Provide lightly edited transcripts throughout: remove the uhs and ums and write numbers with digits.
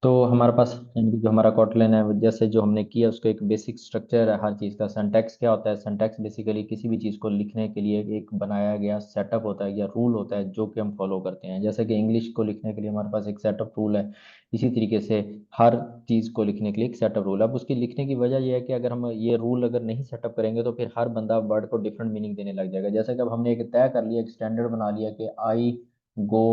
तो हमारे पास यानी कि जो हमारा कॉटलिन है, जैसे जो हमने किया उसका एक बेसिक स्ट्रक्चर है हर चीज़ का। सिंटैक्स क्या होता है? सिंटैक्स बेसिकली किसी भी चीज़ को लिखने के लिए एक बनाया गया सेटअप होता है या रूल होता है जो कि हम फॉलो करते हैं। जैसे कि इंग्लिश को लिखने के लिए हमारे पास एक सेटअप रूल है, इसी तरीके से हर चीज़ को लिखने के लिए एक सेटअप रूल है। अब उसकी लिखने की वजह यह है कि अगर हम ये रूल अगर नहीं सेटअप करेंगे तो फिर हर बंदा वर्ड को डिफरेंट मीनिंग देने लग जाएगा। जैसे कि अब हमने एक तय कर लिया, एक स्टैंडर्ड बना लिया कि आई गो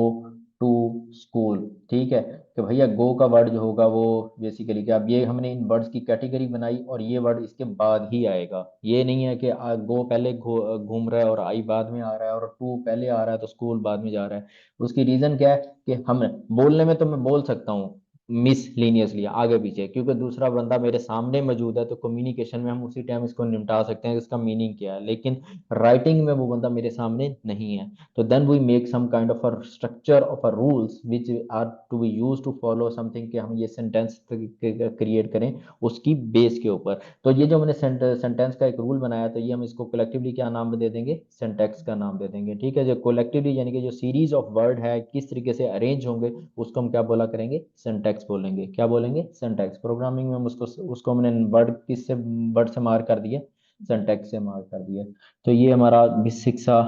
टू स्कूल, ठीक है। कि भैया गो का वर्ड जो होगा वो बेसिकली क्या, अब ये हमने इन वर्ड्स की कैटेगरी बनाई और ये वर्ड इसके बाद ही आएगा। ये नहीं है कि गो पहले घूम रहा है और आई बाद में आ रहा है, और टू पहले आ रहा है तो स्कूल बाद में जा रहा है। उसकी रीजन क्या है कि हम बोलने में तो मैं बोल सकता हूँ मिसलीनियसली आगे पीछे, क्योंकि दूसरा बंदा मेरे सामने मौजूद है, तो कम्युनिकेशन में हम उसी टाइम इसको निपटा सकते हैं कि इसका मीनिंग क्या है। लेकिन राइटिंग में वो बंदा मेरे सामने नहीं है, तो then we make some kind of a structure of a rules which are to be used to follow something, कि हम ये सेंटेंस क्रिएट करें उसकी बेस के ऊपर। तो ये जो हमने सेंटेंस का एक रूल बनाया, तो ये हम इसको कलेक्टिवली क्या नाम दे देंगे? सिंटैक्स का नाम दे देंगे, ठीक है। जो कलेक्टिवली यानी कि जो सीरीज ऑफ वर्ड है किस तरीके से अरेंज होंगे उसको हम क्या बोला करेंगे? सिंटैक्स बोलेंगे। क्या बोलेंगे? सिंटैक्स। प्रोग्रामिंग में हम उसको उसको हमने वर्ड किससे, वर्ड से मार्क कर दिया, सिंटैक्स से मार्क कर दिया। तो ये हमारा बेसिक सा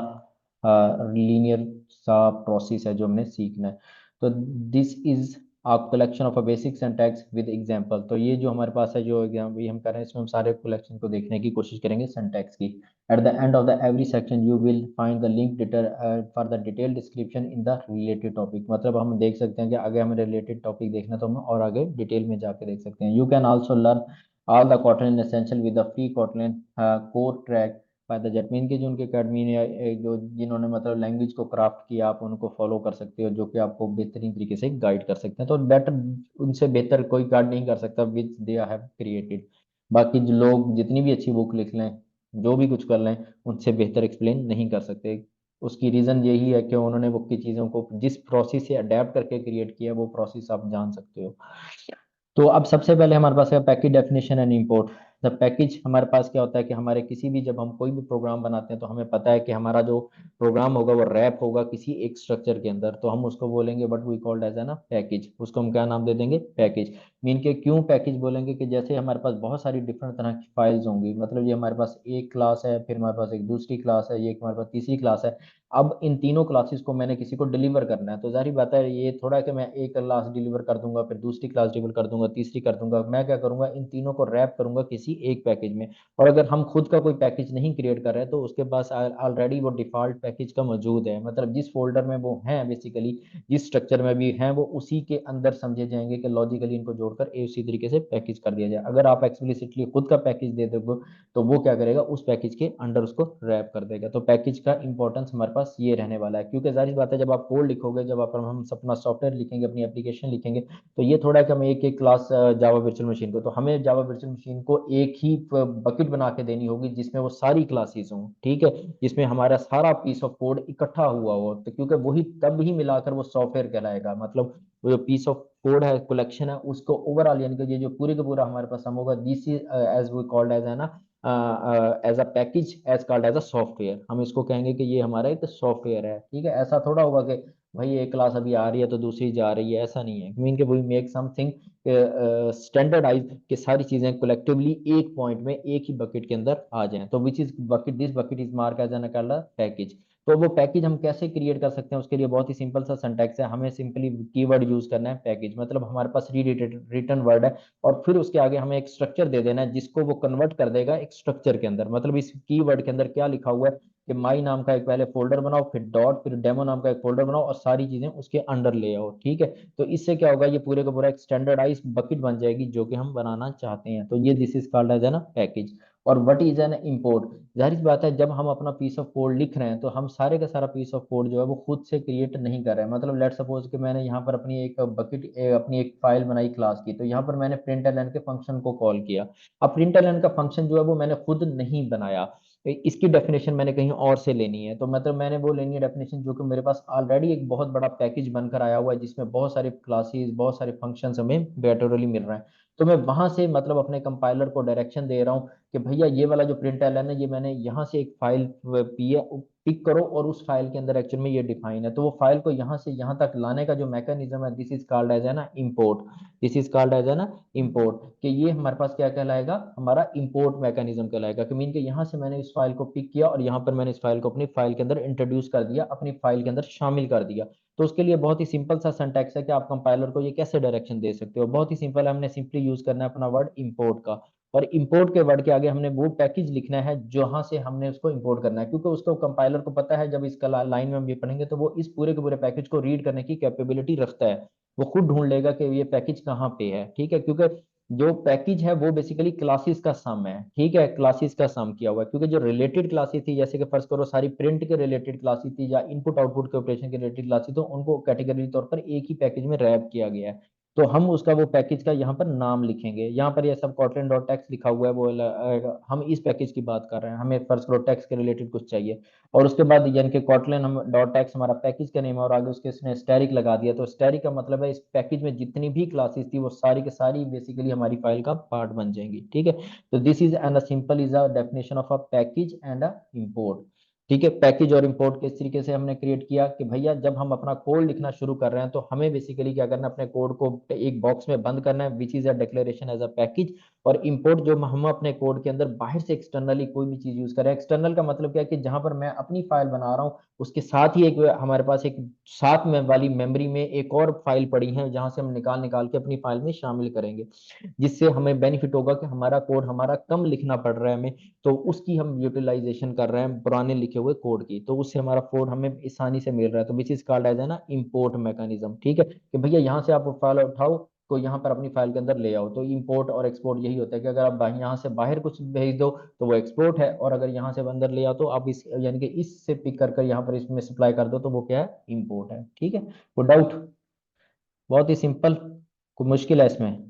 लीनियर सा प्रोसेस है जो हमने सीखना है। तो this is a collection of a basic syntax with example. तो ये जो हमारे पास है, जो एग्जाम भी हम कर रहे हैं, इसमें हम सारे कलेक्शन को देखने की कोशिश करेंगे सिंटैक्स की। Eight the end of the every section you will find the link for the detail description in the related topic. मतलब हम देख सकते हैं कि आगे हमें रिलेटेड टॉपिक देखना तो हम और आगे डिटेल में जाके देख सकते हैं। You can also learn all the Kotlin essential with the free Kotlin core track by the jet. Mean के जो उनके अकेडमी ने जो जिन्होंने मतलब लैंग्वेज को क्राफ्ट किया, आप उनको फॉलो कर सकते हो, जो कि आपको बेहतरीन तरीके से गाइड कर सकते हैं। तो बेटर, उनसे बेहतर कोई गाइड नहीं कर सकता विच दे हैव क्रिएटेड। बाकी जो लोग जितनी भी अच्छी बुक लिख लें, जो भी कुछ कर लें, उनसे बेहतर एक्सप्लेन नहीं कर सकते। उसकी रीज़न यही है कि उन्होंने बुक की चीज़ों को जिस प्रोसेस से अडेप्ट करके क्रिएट किया, वो प्रोसेस आप जान सकते हो। तो अब सबसे पहले हमारे पास है package definition and import. The package हमारे पास क्या होता है कि हमारे किसी भी, जब हम कोई भी प्रोग्राम बनाते हैं तो हमें पता है कि हमारा जो प्रोग्राम होगा वो रैप होगा किसी एक स्ट्रक्चर के अंदर, तो हम उसको बोलेंगे व्हाट वी कॉल्ड एज है ना पैकेज। उसको हम क्या नाम दे देंगे? पैकेज। मीन के क्यों पैकेज बोलेंगे कि जैसे हमारे पास बहुत सारी डिफरेंट तरह की फाइल्स होंगी, मतलब ये हमारे पास एक क्लास है, फिर हमारे पास एक दूसरी क्लास है, ये एक हमारे पास तीसरी क्लास है। अब इन तीनों क्लासेस को मैंने किसी को डिलीवर करना है, तो जाहिर बात है ये थोड़ा है कि मैं एक क्लास डिलीवर कर दूंगा, फिर दूसरी क्लास डिलीवर कर दूंगा, तीसरी कर दूंगा। मैं क्या करूंगा, इन तीनों को रैप करूंगा किसी एक पैकेज में। और अगर हम खुद का कोई पैकेज नहीं क्रिएट कर रहे तो उसके पास ऑलरेडी वो डिफॉल्ट पैकेज का मौजूद है, मतलब जिस फोल्डर में वो हैं बेसिकली, जिस स्ट्रक्चर में भी हैं, वो उसी के अंदर समझे जाएंगे कि लॉजिकली इनको जोड़कर उसी तरीके से पैकेज कर दिया जाए। अगर आप एक्सप्लिसिटली खुद का पैकेज दे दोगे तो वो क्या करेगा, उस पैकेज के अंडर उसको रैप कर देगा। तो पैकेज का इंपॉर्टेंस हमारे पास ये रहने वाला है, क्योंकि जाहिर बात है जब आप कोड लिखोगे, जब आप हम अपना सॉफ्टवेयर लिखेंगे, अपनी एप्लीकेशन लिखेंगे, तो ये थोड़ा है कि हम एक एक क्लास जावा वर्चुअल मशीन को, तो हमें जावा वर्चुअल मशीन को एक ही बकेट बना के देनी होगी जिसमें वो सारी क्लासेस हों, ठीक है, जिसमें हमारा सारा पीस ऑफ कोड इकट्ठा हुआ हो। तो क्योंकि वही तब ही मिलाकर वो सॉफ्टवेयर कहलाएगा, मतलब वो जो पीस ऑफ कोड है, कलेक्शन है, उसको ओवरऑल यानी कि ये जो पूरे का पूरा हमारे पास सम होगा, this is as we called as है ना, as a package as called as a software. हम इसको कहेंगे कि ये हमारा एक सॉफ्टवेयर है, ठीक है। ऐसा थोड़ा होगा कि भाई एक क्लास अभी आ रही है तो दूसरी जा रही है, ऐसा नहीं है। मीन के वी मेक समथिंग स्टैंडर्डाइज कि सारी चीजें कलेक्टिवली एक पॉइंट में एक ही बकेट के अंदर आ जाएं। तो which is bucket, this bucket is mark as an package. तो वो पैकेज हम कैसे क्रिएट कर सकते हैं? उसके लिए बहुत ही सिंपल सा सिंटैक्स है, हमें सिंपली कीवर्ड यूज करना है पैकेज, मतलब हमारे पास रिटर्न वर्ड है, और फिर उसके आगे हमें एक स्ट्रक्चर दे देना है जिसको वो कन्वर्ट कर देगा एक स्ट्रक्चर के अंदर। मतलब इस कीवर्ड के अंदर क्या लिखा हुआ है कि माई नाम का एक पहले फोल्डर बनाओ, फिर डॉट, फिर डेमो नाम का एक फोल्डर बनाओ, और सारी चीजें उसके अंडर ले आओ, ठीक है। तो इससे क्या होगा, ये पूरे का पूरा एक स्टैंडर्डाइज बकेट बन जाएगी जो कि हम बनाना चाहते हैं। तो ये दिस इज कॉल्ड एज है ना पैकेज। और व्हाट इज एन इंपोर्ट? जाहिर सी बात है जब हम अपना पीस ऑफ कोड लिख रहे हैं तो हम सारे का सारा पीस ऑफ कोड जो है वो खुद से क्रिएट नहीं कर रहे हैं। मतलब लेट सपोज कि मैंने यहाँ पर अपनी एक बकेट, अपनी एक फाइल बनाई क्लास की, तो यहाँ पर मैंने प्रिंट एलन के फंक्शन को कॉल किया। अब प्रिंट एलन का फंक्शन जो है वो मैंने खुद नहीं बनाया, इसकी डेफिनेशन मैंने कहीं और से लेनी है। तो मतलब मैंने वो लेनी है डेफिनेशन जो कि मेरे पास ऑलरेडी एक बहुत बड़ा पैकेज बनकर आया हुआ है, जिसमें बहुत सारे क्लासेस, बहुत सारे फंक्शंस हमें बैटोरली मिल रहे हैं। तो मैं वहां से मतलब अपने कंपाइलर को डायरेक्शन दे रहा हूँ कि भैया ये वाला जो प्रिंट एलन है, ये मैंने यहाँ से एक फाइल पी है, पिक करो और उस फाइल के अंदर एक्चुअल में ये डिफाइन है। तो वो फाइल को यहाँ से यहाँ तक लाने का जो मैकेनिज्म है, दिस इज कॉल्ड एज है ना import. This is called as है ना इम्पोर्ट, कि ये हमारे पास क्या कहलाएगा, हमारा इम्पोर्ट मैकेनिज्म कहलाएगा। कि मीन के यहाँ से मैंने इस फाइल को पिक किया और यहाँ पर मैंने इस फाइल को अपनी फाइल के अंदर इंट्रोड्यूस कर दिया, अपनी फाइल के अंदर शामिल कर दिया। तो उसके लिए बहुत ही सिंपल सा सिंटैक्स है कि आप कंपाइलर को ये कैसे डायरेक्शन दे सकते हो। बहुत ही सिंपल है, हमने सिंपली यूज करना है अपना वर्ड इम्पोर्ट का, और इंपोर्ट के वर्ड के आगे हमने वो पैकेज लिखना है जहां से हमने उसको इंपोर्ट करना है, क्योंकि उसको कंपाइलर को पता है जब इसका लाइन में हम ये पढ़ेंगे तो वो इस पूरे के पूरे पैकेज को रीड करने की कैपेबिलिटी रखता है। वो खुद ढूंढ लेगा कि ये पैकेज कहाँ पे है, ठीक है। क्योंकि जो पैकेज है वो बेसिकली क्लासेस का सम है, ठीक है, क्लासेस का सम किया हुआ है। क्योंकि जो रिलेटेड क्लासेस थी, जैसे कि फर्ज करो सारी प्रिंट के रिलेटेड क्लासेस थी या इनपुट आउटपुट के ऑपरेशन के रिलेटेड क्लासेस, तो उनको कैटेगरी तौर पर एक ही पैकेज में रैप किया गया है। तो हम उसका वो पैकेज का यहाँ पर नाम लिखेंगे। यहाँ पर ये सब कॉटलिन डॉट टेक्स्ट लिखा हुआ है, वो हम इस पैकेज की बात कर रहे हैं, हमें फर्स्ट डॉट टेक्स्ट के रिलेटेड कुछ चाहिए। और उसके बाद यानी कि कॉटलिन हम डॉट टेक्स्ट हमारा पैकेज का नेम है, और आगे उसके इसने स्टैरिक लगा दिया। तो स्टैरिक का मतलब है इस पैकेज में जितनी भी क्लासेस थी वो सारी के सारी बेसिकली हमारी फाइल का पार्ट बन जाएंगी, ठीक है। तो this is N simple is a definition of a package and a import. ठीक है, पैकेज और इंपोर्ट किस तरीके से हमने क्रिएट किया कि भैया जब हम अपना कोड लिखना शुरू कर रहे हैं तो हमें बेसिकली क्या करना है, अपने कोड को एक बॉक्स में बंद करना है, which is a declaration as a package. और इंपोर्ट जो हम अपने कोड के अंदर बाहर से एक्सटर्नली कोई भी चीज यूज करें। एक्सटर्नल का मतलब क्या है कि जहां पर मैं अपनी फाइल बना रहा हूँ उसके साथ ही एक हमारे पास एक साथ में वाली मेमोरी में एक और फाइल पड़ी है जहां से हम निकाल निकाल के अपनी फाइल में शामिल करेंगे, जिससे हमें बेनिफिट होगा कि हमारा कोड हमारा कम लिखना पड़ रहा है हमें, तो उसकी हम यूटिलाइजेशन कर रहे हैं पुराने लिखे हुए कोड की, तो उससे हमारा कोड हमें आसानी से मिल रहा है। तो विच इज कॉल्ड एज है ना इम्पोर्ट मैकेनिज्म, ठीक है। कि भैया यहाँ से आप फाइल उठाओ तो यहाँ पर अपनी फाइल के अंदर ले आओ। तो इंपोर्ट और एक्सपोर्ट यही होता है कि अगर आप यहाँ से बाहर कुछ भेज दो तो वो एक्सपोर्ट है, और अगर यहाँ से अंदर ले आओ तो आप इस यानी कि इससे पिक कर कर यहाँ पर इसमें सप्लाई कर दो तो वो क्या है, इम्पोर्ट है, ठीक है। वो डाउट, बहुत ही सिंपल, कोई मुश्किल है इसमें,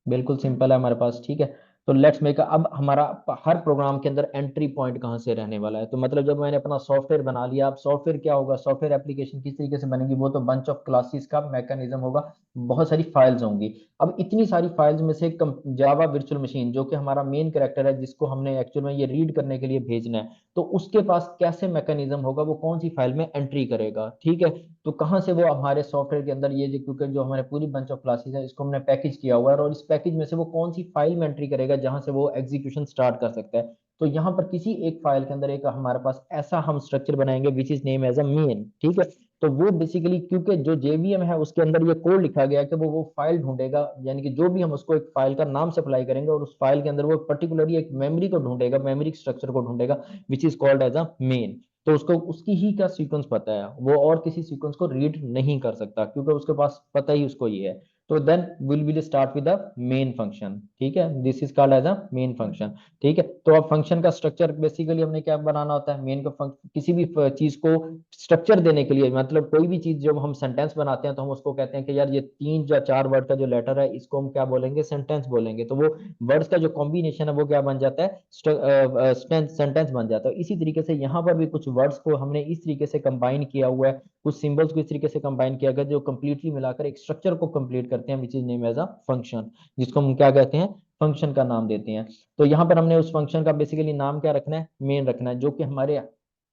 बिल्कुल सिंपल है हमारे पास, ठीक है। तो लेट्स मेक, अब हमारा हर प्रोग्राम के अंदर एंट्री पॉइंट कहाँ से रहने वाला है। तो मतलब जब मैंने अपना सॉफ्टवेयर बना लिया, अब सॉफ्टवेयर क्या होगा, सॉफ्टवेयर एप्लीकेशन किस तरीके से बनेगी, वो तो बंच ऑफ क्लासेस का मैकेनिज्म होगा, बहुत सारी फाइल्स होंगी। अब इतनी सारी फाइल्स में से जावा वर्चुअल मशीन जो कि हमारा मेन कैरेक्टर है जिसको हमने एक्चुअल में ये रीड करने के लिए भेजना है, तो उसके पास कैसे मैकेनिज्म होगा, वो कौन सी फाइल में एंट्री करेगा, ठीक है। तो कहाँ से वो हमारे सॉफ्टवेयर के अंदर ये क्योंकि जो हमारे पूरी बंच ऑफ क्लासेस है इसको हमने पैकेज किया हुआ है, और इस पैकेज में से वो कौन सी फाइल में एंट्री करेगा जहां से वो एग्जीक्यूशन स्टार्ट कर सकता है। तो यहाँ पर किसी एक फाइल के अंदर एक हमारे पास ऐसा हम स्ट्रक्चर बनाएंगे which is name as a main, ठीक है। तो वो बेसिकली क्योंकि जो जेवीएम है उसके अंदर ये कोड लिखा गया है कि वो फाइल ढूंढेगा, यानी कि जो भी हम उसको एक फाइल का नाम सप्लाई करेंगे और उस फाइल के अंदर वो पर्टिकुलरली एक मेमोरी को ढूंढेगा, मेमोरी स्ट्रक्चर को ढूंढेगा which is called as a main. तो उसको उसकी ही का सीक्वेंस पता है, वो और किसी सीक्वेंस को रीड नहीं कर सकता क्योंकि उसके पास पता ही उसको ये है। तो then will start with the main function, ठीक है, this is called as a main function, ठीक है। तो अब फंक्शन का स्ट्रक्चर बेसिकली हमने क्या बनाना होता है, मेन का किसी भी चीज को स्ट्रक्चर देने के लिए, मतलब कोई भी चीज जब हम सेंटेंस बनाते हैं तो हम उसको कहते हैं कि यार ये 3 या 4 वर्ड का जो लेटर है इसको हम क्या बोलेंगे, सेंटेंस बोलेंगे। तो वो वर्ड्स का जो कॉम्बिनेशन है वो क्या बन जाता है, सेंटेंस बन जाता है। इसी तरीके से यहाँ पर भी कुछ वर्ड्स को हमने इस तरीके से कंबाइन किया हुआ है, कुछ सिंबल्स को इस तरीके से कंबाइन किया गया जो कंप्लीटली मिलाकर एक स्ट्रक्चर को कंप्लीट करते हैं which is name as a function, जिसको हम क्या कहते हैं, फंक्शन का नाम देते हैं। तो यहाँ पर हमने उस फंक्शन का बेसिकली नाम क्या रखना है, मेन रखना है, जो कि हमारे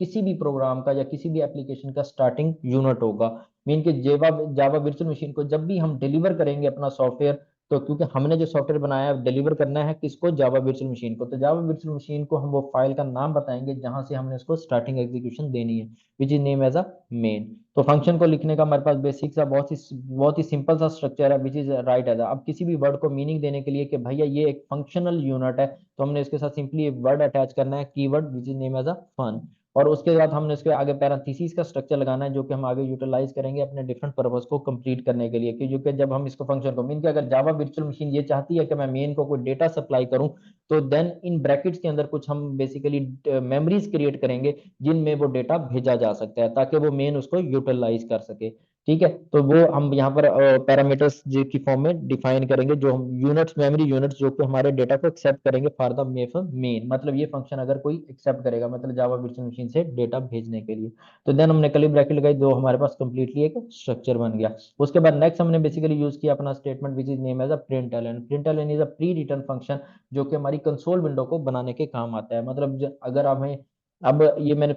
किसी भी प्रोग्राम का या किसी भी एप्लीकेशन का स्टार्टिंग यूनिट होगा। मीन के जावा जावा वर्चुअल मशीन को जब भी हम डिलीवर करेंगे अपना सॉफ्टवेयर, तो क्योंकि हमने जो सॉफ्टवेयर बनाया है डिलीवर करना है किसको, जावा वर्चुअल मशीन को, तो जावा वर्चुअल मशीन को हम वो फाइल का नाम बताएंगे जहां से हमने उसको स्टार्टिंग एग्जीक्यूशन देनी है which is name as a main. तो फंक्शन को लिखने का हमारे पास बेसिक सा बहुत ही सिंपल सा स्ट्रक्चर है विच इज राइट एज। अब किसी भी वर्ड को मीनिंग देने के लिए कि भैया ये एक फंक्शनल यूनिट है, तो हमने इसके साथ सिंपली एक वर्ड अटैच करना है, keyword which is name as a fun. और उसके बाद हमने इसके आगे पैरेंथेसिस का स्ट्रक्चर लगाना है जो कि हम आगे यूटिलाइज करेंगे अपने डिफरेंट पर्पस को कंप्लीट करने के लिए। क्योंकि जब हम इसको फंक्शन को मीन के अगर जावा वर्चुअल मशीन ये चाहती है कि मैं मेन को कोई डेटा सप्लाई करूं, तो देन इन ब्रैकेट्स के अंदर कुछ हम बेसिकली मेमोरीज क्रिएट करेंगे जिनमें वो डेटा भेजा जा सकता है ताकि वो मेन उसको यूटिलाइज कर सके, ठीक है। तो वो हम यहाँ पर पैरामीटर्स की फॉर्म में डिफाइन करेंगे, जो हम यूनिट्स, मेमोरी यूनिट्स जो कि हमारे डेटा को एक्सेप्ट करेंगे फॉर द मेन, मतलब ये फंक्शन अगर कोई एक्सेप्ट करेगा मतलब जावा वर्चुअल मशीन से डेटा भेजने के लिए। तो देन हमने कर्ली ब्रैकेट लगाई, दो हमारे पास कंप्लीटली एक स्ट्रक्चर बन गया। उसके बाद नेक्स्ट हमने बेसिकली यूज किया अपना statement which is name as a println. Println is a pre return function जो कि हमारी कंसोल विंडो को बनाने के काम आता है। मतलब अगर हमें अब ये मैंने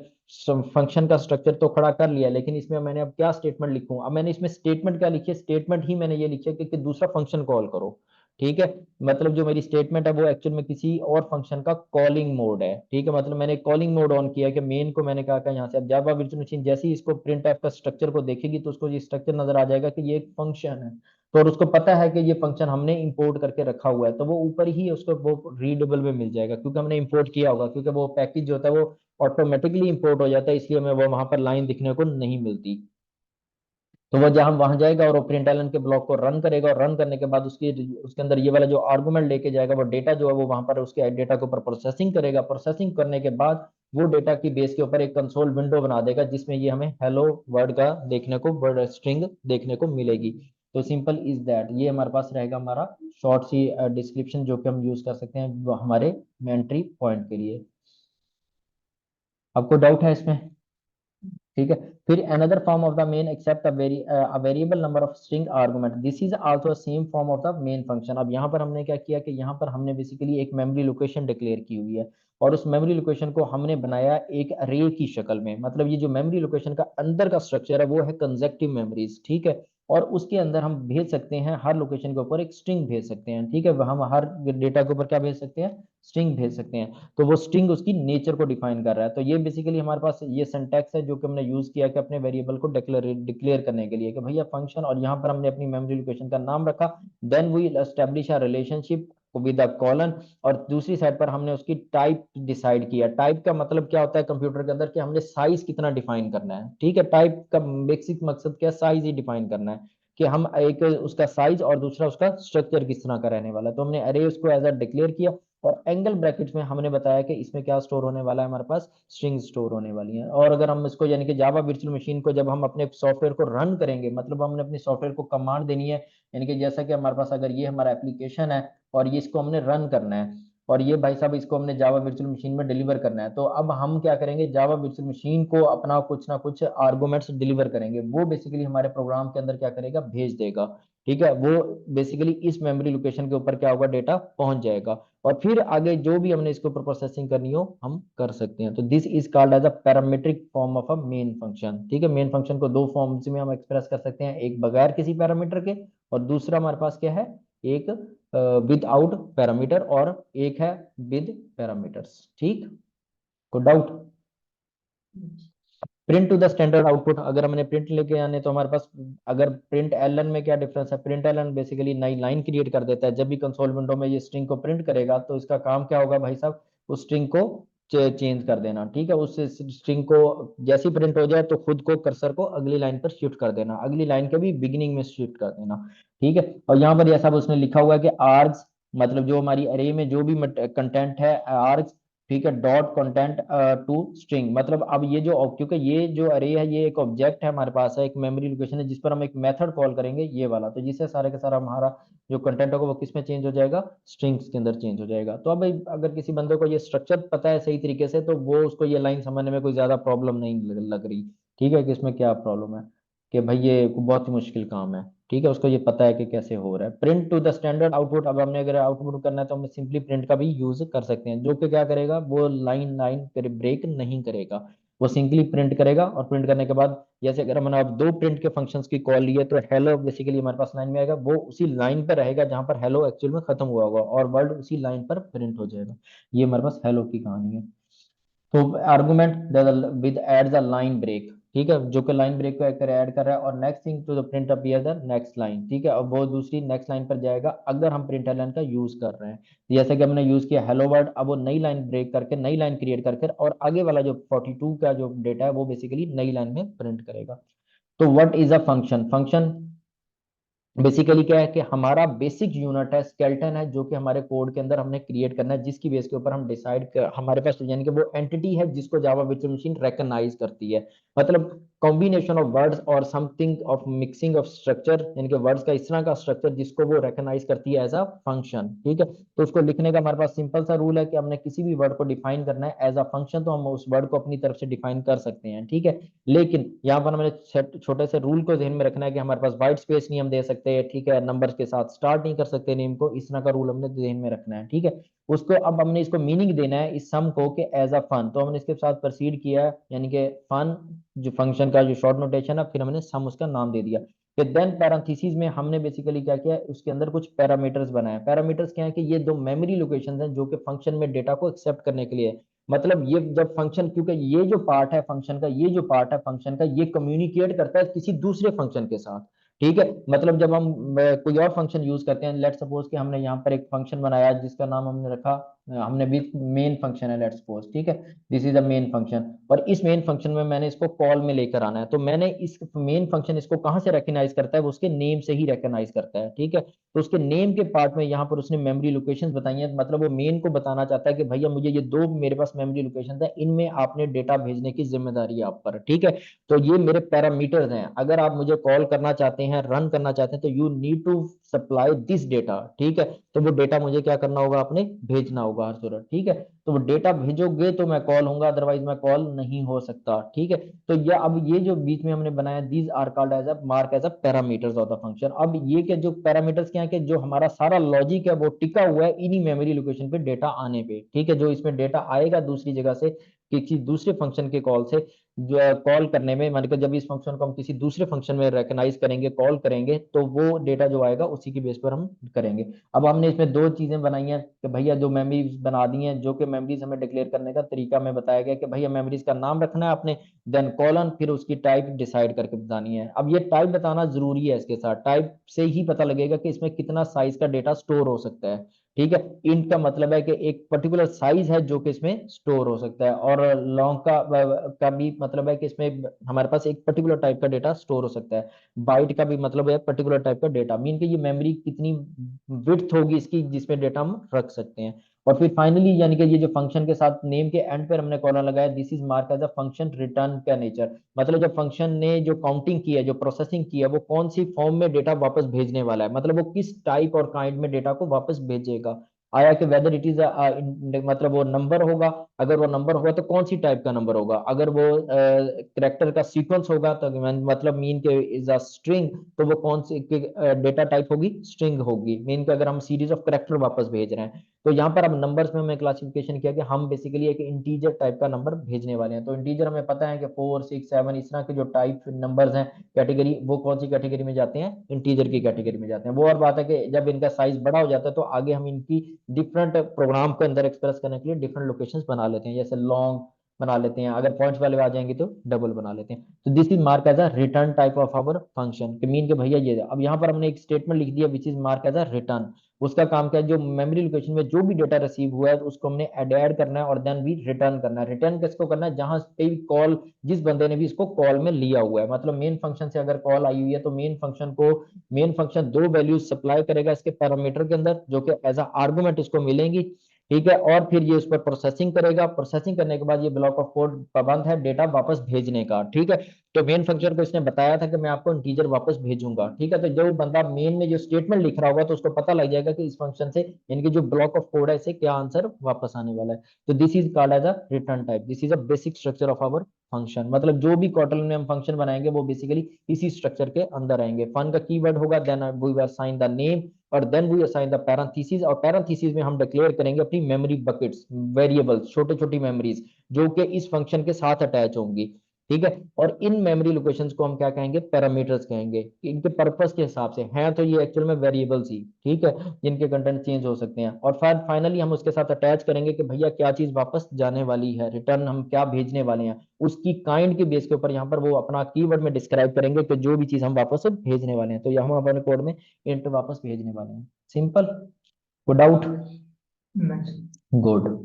फंक्शन का स्ट्रक्चर तो खड़ा कर लिया, लेकिन इसमें मैंने अब क्या स्टेटमेंट लिखूं? अब मैंने इसमें स्टेटमेंट क्या लिखी है? स्टेटमेंट ही मैंने ये लिखी है कि दूसरा फंक्शन कॉल करो। ठीक है, मतलब जो मेरी स्टेटमेंट है वो एक्चुअल में किसी और फंक्शन का कॉलिंग मोड है। ठीक है, मतलब मैंने कॉलिंग मोड ऑन किया कि मेन को मैंने कहा यहाँ से। अब जावा वर्चुअल मशीन जैसे ही इसको प्रिंट एफ का स्ट्रक्चर को देखेगी तो उसको ये स्ट्रक्चर नजर आ जाएगा कि ये एक फंक्शन है। तो और उसको पता है कि ये फंक्शन हमने इंपोर्ट करके रखा हुआ है, तो वो ऊपर ही उसको वो रीडेबल में मिल जाएगा, क्योंकि हमने इंपोर्ट किया होगा, क्योंकि वो पैकेज जो होता है वो ऑटोमेटिकली इंपोर्ट हो जाता है, इसलिए हमें वो वहां पर लाइन दिखने को नहीं मिलती। तो वो जहां वहां जाएगा और वो प्रिंट एलन के ब्लॉक को रन करेगा, और रन करने के बाद उसकी उसके अंदर ये वाला जो आर्गुमेंट लेके जाएगा, वो डेटा जो है वो वहां पर उसके डेटा के ऊपर प्रोसेसिंग करेगा। प्रोसेसिंग करने के बाद वो डेटा की बेस के ऊपर एक कंसोल विंडो बना देगा, जिसमें ये हमें हेलो वर्ड का देखने को, वर्ड स्ट्रिंग देखने को मिलेगी। तो सिंपल इज दैट, ये हमारे पास रहेगा हमारा शॉर्ट सी डिस्क्रिप्शन, जो कि हम यूज कर सकते हैं हमारे एंट्री पॉइंट के लिए। आपको डाउट है इसमें? ठीक है। फिर another form of the main except a variable number of string argument, this is also a same form of the main function। अब यहाँ पर हमने क्या किया कि यहाँ पर हमने बेसिकली एक मेमोरी लोकेशन डिक्लेयर की हुई है, और उस मेमोरी लोकेशन को हमने बनाया एक अरे की शक्ल में। मतलब ये जो मेमोरी लोकेशन का अंदर का स्ट्रक्चर है वो है कंजेक्टिव मेमोरीज। ठीक है, और उसके अंदर हम भेज सकते हैं, हर लोकेशन के ऊपर एक स्ट्रिंग भेज सकते हैं। ठीक है, हम हर डेटा के ऊपर क्या भेज सकते हैं? स्ट्रिंग भेज सकते हैं। तो वो स्ट्रिंग उसकी नेचर को डिफाइन कर रहा है। तो ये बेसिकली हमारे पास ये सिंटैक्स है जो कि हमने यूज किया कि अपने वेरिएबल को डिक्लेयर करने के लिए कि भैया फंक्शन, और यहाँ पर हमने अपनी मेमोरी लोकेशन का नाम रखा। Then we establish a relationship with a colon, और दूसरी साइड पर हमने उसकी टाइप डिसाइड किया। टाइप का मतलब क्या होता है कंप्यूटर के अंदर, कि हमने साइज कितना डिफाइन करना है। ठीक है, टाइप का बेसिक मकसद क्या है? साइज ही डिफाइन करना है, कि हम एक उसका साइज और दूसरा उसका स्ट्रक्चर किस तरह का रहने वाला है। तो हमने अरे उसको एज अ डिक्लेयर किया, और एंगल ब्रैकेट में हमने बताया कि इसमें क्या स्टोर होने वाला है? हमारे पास स्ट्रिंग स्टोर होने वाली है। और अगर हम इसको यानी कि जावा वर्चुअल मशीन को जब हम अपने सॉफ्टवेयर को रन करेंगे, मतलब हमने अपने सॉफ्टवेयर को कमांड देनी है, यानी कि जैसा कि हमारे पास अगर ये हमारा एप्लीकेशन है और ये इसको हमने रन करना है, और ये भाई साहब इसको हमने जावा वर्चुअल मशीन में डिलीवर करना है, तो अब हम क्या करेंगे? जावा वर्चुअल मशीन को अपना कुछ ना कुछ आर्गुमेंट्स डिलीवर करेंगे, वो बेसिकली हमारे प्रोग्राम के अंदर क्या करेगा? भेज देगा। ठीक है, वो बेसिकली इस मेमोरी लोकेशन के ऊपर क्या होगा? डेटा पहुंच जाएगा, और फिर आगे जो भी हमने इसके ऊपर प्रोसेसिंग करनी हो हम कर सकते हैं। तो this is called as a parametric form of a main function. ठीक है, मेन फंक्शन को दो फॉर्म्स में हम एक्सप्रेस कर सकते हैं, एक बगैर किसी पैरामीटर के, और दूसरा हमारे पास क्या है? एक विदाउट पैरामीटर, और एक है विद पैरामीटर्स। ठीक, को doubt? Print to the standard output, अगर हमने प्रिंट लेके आने तो हमारे पास, अगर प्रिंट एलन में क्या डिफरेंस है? प्रिंट एलन बेसिकली नई लाइन क्रिएट कर देता है। जब भी कंसोल विंडो में ये स्ट्रिंग को प्रिंट करेगा तो इसका काम क्या होगा भाई साहब? उस स्ट्रिंग को चेंज कर देना। ठीक है, उस स्ट्रिंग को जैसी प्रिंट हो जाए तो खुद को कर्सर को अगली लाइन पर शिफ्ट कर देना, अगली लाइन के भी बिगिनिंग में शिफ्ट कर देना। ठीक है, और यहाँ पर ऐसा उसने लिखा हुआ है कि आर्ग्स, मतलब जो हमारी अरे में जो भी कंटेंट है, आर्ग्स, ठीक है, डॉट कंटेंट टू स्ट्रिंग, मतलब अब ये जो, क्योंकि ये जो अरे है ये एक ऑब्जेक्ट है हमारे पास है, एक मेमोरी लोकेशन है जिस पर हम एक मेथड कॉल करेंगे ये वाला, तो जिससे सारे का सारा हमारा जो कंटेंट होगा वो किस में चेंज हो जाएगा? स्ट्रिंग्स के अंदर चेंज हो जाएगा। तो अब भाई अगर किसी बंदे को ये स्ट्रक्चर पता है सही तरीके से, तो वो उसको ये लाइन समझने में कोई ज्यादा प्रॉब्लम नहीं लग रही। ठीक है, कि इसमें क्या प्रॉब्लम है, कि भाई ये बहुत ही मुश्किल काम है। ठीक है, उसको ये पता है कि कैसे हो रहा है। Print to the standard output, अब हमने अगर आउटपुट करना है तो हम सिंपली प्रिंट का भी यूज कर सकते हैं, जो कि क्या करेगा? वो लाइन लाइन ब्रेक नहीं करेगा, वो सिंपली प्रिंट करेगा। और प्रिंट करने के बाद जैसे अगर हमने अब दो प्रिंट के फंक्शंस की कॉल ली है, तो हेलो बेसिकली हमारे पास लाइन में आएगा, वो उसी लाइन पर रहेगा जहां पर हेलो एक्चुअल में खत्म हुआ होगा, और वर्ड उसी लाइन पर प्रिंट हो जाएगा। ये हमारे पास हेलो की कहानी है। तो argument with add the line break, ठीक है, जो कि लाइन ब्रेक को ऐड कर रहा है, और next thing to the print appear the next line. ठीक है, अब वो दूसरी नेक्स्ट लाइन पर जाएगा अगर हम प्रिंट लाइन का यूज कर रहे हैं। जैसे कि हमने यूज किया हेलो वर्ड, अब वो नई लाइन ब्रेक करके नई लाइन क्रिएट करके, और आगे वाला जो 42 का जो डेटा है वो बेसिकली नई लाइन में प्रिंट करेगा। तो what is a function? Function basically क्या है कि हमारा बेसिक यूनिट है, स्केलेटन है, जो कि हमारे कोड के अंदर हमने क्रिएट करना है, जिसकी बेस के ऊपर हम डिसाइड कर, हमारे पास यानी कि वो एंटिटी है जिसको जावा वर्चुअल मशीन रिकॉग्नाइज करती है। मतलब कॉम्बिनेशन ऑफ वर्ड्स और something of mixing of structure, यानी कि वर्ड्स का इस तरह का स्ट्रक्चर जिसको वो रिकॉग्नाइज करती है एज अ फंक्शन। ठीक है, तो उसको लिखने का हमारे पास सिंपल सा रूल है कि हमने किसी भी वर्ड को डिफाइन करना है एज अ फंक्शन, तो हम उस वर्ड को अपनी तरफ से डिफाइन कर सकते हैं। ठीक है, लेकिन यहाँ पर हमें छोटे से रूल को ध्यान में रखना है कि हमारे पास वाइट स्पेस नहीं हम दे सकते। ठीक है, नंबर्स के साथ स्टार्ट नहीं कर सकते नेम को, इस तरह का रूल हमने ध्यान में रखना है। ठीक है, उसको अब हमने इसको मीनिंग देना है इस सम को कि एज अ फन, तो हमने इसके साथ प्रोसीड किया है, यानी कि फन जो फंक्शन का जो शॉर्ट नोटेशन है, फिर हमने सम उसका नाम दे दिया। फिर देन पैरेंथेसिस में हमने बेसिकली क्या किया, उसके अंदर कुछ पैरामीटर्स बनाए। पैरामीटर्स क्या है कि ये दो मेमोरी लोकेशन हैं जो कि फंक्शन में डेटा को एक्सेप्ट करने के लिए है। मतलब ये जब फंक्शन, क्योंकि ये जो पार्ट है फंक्शन का, ये जो पार्ट है फंक्शन का, ये कम्युनिकेट करता है किसी दूसरे फंक्शन के साथ। ठीक है, मतलब जब हम कोई और फंक्शन यूज करते हैं, लेट सपोज कि हमने यहाँ पर एक फंक्शन बनाया जिसका नाम हमने रखा, हमने भी मेन फंक्शन है लेट सपोज, ठीक है, this is a main function. और इस मेन फंक्शन में मैंने इसको कॉल में लेकर आना है, तो मैंने इस मेन फंक्शन इसको कहाँ से रिकग्नाइज करता है, वो उसके नेम से ही रिकग्नाइज करता है। ठीक है, तो उसके नेम के पार्ट में यहाँ पर उसने मेमोरी लोकेशंस बताई हैं, मतलब वो मेन को बताना चाहता है कि भैया मुझे ये दो मेरे पास मेमोरी लोकेशंस है, इनमें आपने डेटा भेजने की जिम्मेदारी है आप पर। ठीक है, तो ये मेरे पैरामीटर्स हैं, अगर आप मुझे कॉल करना चाहते हैं, रन करना चाहते हैं, तो you need to supply this data. ठीक है, तो वो डेटा मुझे क्या करना होगा, आपने भेजना होगा हर सूरत। ठीक है, तो वो डेटा भेजोगे तो मैं कॉल होऊंगा, अदरवाइज मैं कॉल नहीं हो सकता। ठीक है, तो ये अब ये जो बीच में हमने बनाया, these are called as a mark as a parameters of the function. अब ये के जो पैरामीटर्स क्या है कि जो हमारा सारा लॉजिक है वो टिका हुआ है इन्हीं मेमोरी लोकेशन पे डेटा आने पे। ठीक है, जो इसमें डेटा आएगा दूसरी जगह से, किसी दूसरे फंक्शन के कॉल से, जो कॉल करने में, मान के जब इस फंक्शन को हम किसी दूसरे फंक्शन में रेकग्नाइज करेंगे, कॉल करेंगे, तो वो डेटा जो आएगा उसी की बेस पर हम करेंगे। अब हमने इसमें दो चीजें बनाई हैं कि भैया जो मेमोरीज बना दी हैं, जो कि मेमोरीज हमें डिक्लेयर करने का तरीका में बताया गया कि भैया मेमोरीज का नाम रखना है आपने, देन कॉलन, फिर उसकी टाइप डिसाइड करके बतानी है। अब ये टाइप बताना जरूरी है, इसके साथ टाइप से ही पता लगेगा कि इसमें कितना साइज का डेटा स्टोर हो सकता है। ठीक है, इंट का मतलब है कि एक पर्टिकुलर साइज है जो कि इसमें स्टोर हो सकता है, और लॉन्ग का भी मतलब है कि इसमें हमारे पास एक पर्टिकुलर टाइप का डेटा स्टोर हो सकता है। बाइट का भी मतलब है पर्टिकुलर टाइप का डेटा, मीन कि ये मेमोरी कितनी विड्थ होगी इसकी जिसमें डेटा हम रख सकते हैं। और फिर फाइनली यानी कि ये जो फंक्शन के साथ नेम के एंड पर हमने कॉलम लगाया, this is mark as a function return का नेचर, मतलब जब फंक्शन ने जो काउंटिंग की है, जो प्रोसेसिंग की है, वो कौन सी फॉर्म में डेटा वापस भेजने वाला है, मतलब वो किस टाइप और काइंड में डेटा को वापस भेजेगा। आया कि वेदर इट इज मतलब वो नंबर होगा, अगर वो नंबर होगा तो कौन सी टाइप का नंबर होगा, अगर वो करेक्टर का सीक्वेंस होगा तो मतलब मीन के इज अ स्ट्रिंग, तो वो कौन सी डेटा टाइप होगी, स्ट्रिंग होगी। मीन के अगर हम सीरीज ऑफ करेक्टर वापस भेज रहे हैं, तो यहाँ पर अब नंबर्स में हमें क्लासिफिकेशन किया कि हम बेसिकली एक इंटीजर टाइप का नंबर भेजने वाले हैं। तो इंटीजर हमें पता है कि 4 6 7 इस तरह के जो टाइप नंबर्स हैं, कैटेगरी, वो कौन सी कैटेगरी में जाते हैं, इंटीजर की कैटेगरी में जाते हैं। वो और बात है कि जब इनका साइज बड़ा हो जाता है तो आगे हम इनकी डिफरेंट प्रोग्राम के अंदर एक्सप्रेस करने के लिए डिफरेंट लोकेशंस बना लेते हैं, जैसे लॉन्ग बना लेते हैं, अगर पॉइंट्स वाले आ जाएंगे तो डबल बना लेते हैं। तो this is mark as a return type of our function, कि मीन के भैया ये, अब यहाँ पर हमने एक स्टेटमेंट लिख दिया which is mark as a return. उसका काम क्या है, जो मेमोरी लोकेशन में जो भी डेटा रिसीव हुआ है उसको हमने ऐड करना है और देन भी रिटर्न करना है। रिटर्न किसको करना है, जहां पे भी कॉल, जिस बंदे ने भी इसको कॉल में लिया हुआ है, मतलब मेन फंक्शन से अगर कॉल आई हुई है तो मेन फंक्शन दो वैल्यूज सप्लाई करेगा इसके पैरामीटर के अंदर, जो कि एज अ आर्गुमेंट इसको मिलेंगी। ठीक है, और फिर ये उस पर प्रोसेसिंग करेगा, प्रोसेसिंग करने के बाद ये ब्लॉक ऑफ कोड पाबंद है डेटा वापस भेजने का। ठीक है, तो मेन फंक्शन को इसने बताया था कि मैं आपको इंटीजर वापस भेजूंगा। ठीक है, तो जो बंदा मेन में जो स्टेटमेंट लिख रहा होगा तो उसको पता लग जाएगा कि इस फंक्शन से, यानी कि जो ब्लॉक ऑफ कोड है, इसे क्या आंसर वापस आने वाला है। तो this is called as a return type, this is a basic structure of our function. मतलब जो भी कॉटल में हम फंक्शन बनाएंगे वो बेसिकली इसी स्ट्रक्चर के अंदर आएंगे। फन का कीवर्ड होगा, then we will assign the name, और then we assign the parenthesis, और पैरेंथेसिस में हम डिक्लेयर करेंगे अपनी मेमोरी बकेट्स, वेरिएबल्स, छोटे छोटी मेमोरीज जो कि इस फंक्शन के साथ अटैच होंगी। ठीक है, और इन मेमोरी लोकेशंस को हम क्या कहेंगे, पैरामीटर्स कहेंगे, कि इनके पर्पस के हिसाब से हैं, तो ये एक्चुअल में वेरिएबल्स ही, ठीक है, जिनके कंटेंट चेंज हो सकते हैं। और फिर फाइनली हम उसके साथ अटैच करेंगे कि भैया क्या चीज वापस जाने वाली है, रिटर्न हम क्या भेजने वाले हैं, उसकी काइंड के बेस के ऊपर यहाँ पर वो अपना कीवर्ड में डिस्क्राइब करेंगे कि जो भी चीज हम वापस भेजने वाले हैं, तो यहाँ हम अपने कोड में इंट वापस भेजने वाले हैं। Simple, good out, good.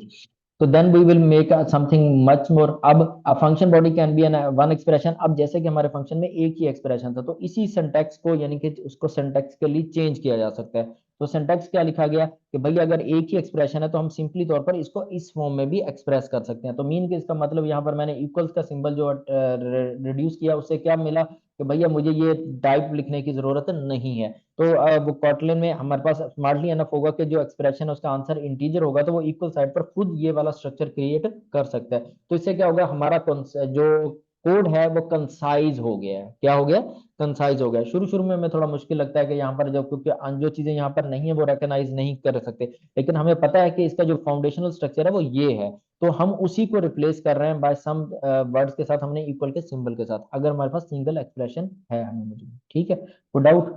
तो then we will make something much more. अब a function body can be an one expression. अब जैसे कि हमारे फंक्शन में एक ही एक्सप्रेशन था, तो इसी सिंटैक्स को, यानी कि उसको सिंटैक्स के लिए चेंज किया जा सकता है। तो सिंटैक्स क्या लिखा गया कि भैया अगर एक ही एक्सप्रेशन है तो हम सिंपली तौर पर इसको इस फॉर्म में भी एक्सप्रेस कर सकते हैं। तो मीन के इसका मतलब यहाँ पर मैंने इक्वल्स का सिंबल जो रिड्यूस किया, उससे क्या मिला कि भैया मुझे ये टाइप लिखने की जरूरत नहीं है। तो वो कॉटलिन में हमारे पास स्मार्टली एनफ होगा कि जो एक्सप्रेशन है उसका आंसर इंटीजर होगा, तो वो इक्वल साइड पर खुद ये वाला स्ट्रक्चर क्रिएट कर सकता है। तो इससे क्या होगा, हमारा जो कोड है वो कंसाइज हो गया है। क्या हो गया? कंसाइज हो गया। शुरू शुरू में हमें थोड़ा मुश्किल लगता है कि यहाँ पर जब, क्योंकि जो चीजें यहाँ पर नहीं है वो रिकॉग्नाइज नहीं कर सकते, लेकिन हमें पता है कि इसका जो फाउंडेशनल स्ट्रक्चर है वो ये है, तो हम उसी को रिप्लेस कर रहे हैं बाय सम वर्ड्स के साथ, हमने इक्वल के सिंबल के साथ, अगर हमारे पास सिंगल एक्सप्रेशन है हमें मौजूद। ठीक है, कोई डाउट?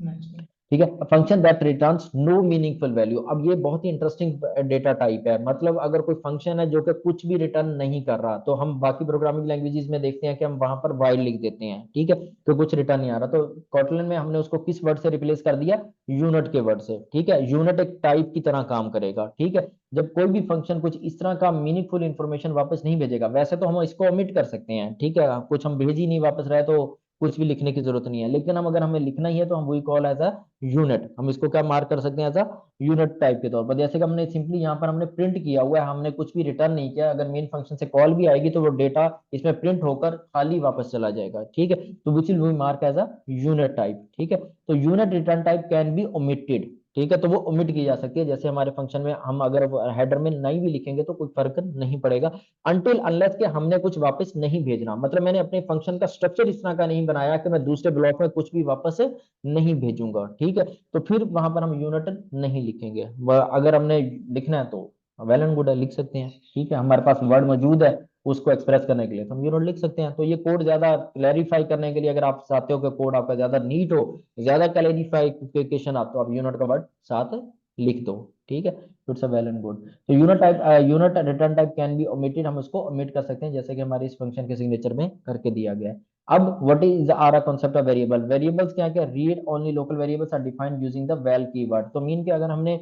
नहीं। ठीक है, function that returns no meaningful value. अब ये बहुत ही इंटरेस्टिंग डेटा टाइप है। मतलब अगर कोई फंक्शन है जो कि कुछ भी रिटर्न नहीं कर रहा, तो हम बाकी प्रोग्रामिंग लैंग्वेजेस में देखते हैं कि हम वहां पर वाइड लिख देते हैं, ठीक है, तो कुछ रिटर्न नहीं आ रहा। तो कॉटलन में हमने उसको किस वर्ड से रिप्लेस कर दिया? यूनिट के वर्ड से। ठीक है, यूनिट एक टाइप की तरह काम करेगा। ठीक है, जब कोई भी फंक्शन कुछ इस तरह का मीनिंगफुल इंफॉर्मेशन वापस नहीं भेजेगा, वैसे तो हम इसको ओमिट कर सकते हैं, ठीक है, कुछ हम भेज ही नहीं वापस रहे तो कुछ भी लिखने की जरूरत नहीं है, लेकिन हम अगर हमें लिखना ही है तो हम वही कॉल एज अ यूनिट, हम इसको क्या मार्क कर सकते हैं? एज अ यूनिट टाइप के तौर पर। जैसे कि हमने सिंपली यहाँ पर हमने प्रिंट किया हुआ है, हमने कुछ भी रिटर्न नहीं किया, अगर मेन फंक्शन से कॉल भी आएगी तो वो डेटा इसमें प्रिंट होकर खाली वापस चला जाएगा। ठीक है, तो which will be mark as a unit type. ठीक है, तो unit return type can be omitted. ठीक है, तो वो ओमिट की जा सकती है। जैसे हमारे फंक्शन में हम अगर हेडर में नहीं भी लिखेंगे तो कोई फर्क नहीं पड़ेगा, अनटिल अनलेस के हमने कुछ वापस नहीं भेजना। मतलब मैंने अपने फंक्शन का स्ट्रक्चर इस तरह का नहीं बनाया कि मैं दूसरे ब्लॉक में कुछ भी वापस नहीं भेजूंगा। ठीक है, तो फिर वहां पर हम यूनिट नहीं लिखेंगे। अगर हमने लिखना है तो वेल एंड गुड है, लिख सकते हैं। ठीक है, हमारे पास वर्ड मौजूद है उसको एक्सप्रेस करने के लिए, तो हम यूनिट लिख सकते हैं। तो ये कोड ज्यादा क्लैरिफाई करने के लिए, अगर आप चाहते हो कि कोड आपका ज्यादा नीट हो, ज्यादा क्लैरिफिकेशन आप, तो आप यूनिट का वर्ड साथ लिख दो। ठीक है, it's a well and good. तो unit type, unit return type can be omitted, हम उसको ओमिट कर सकते हैं, जैसे कि हमारे इस फंक्शन के सिग्नेचर में करके दिया गया है। अब what is our concept of variable? Variables क्या क्या? Read only local variables are defined using the val keyword. तो मीन के अगर हमने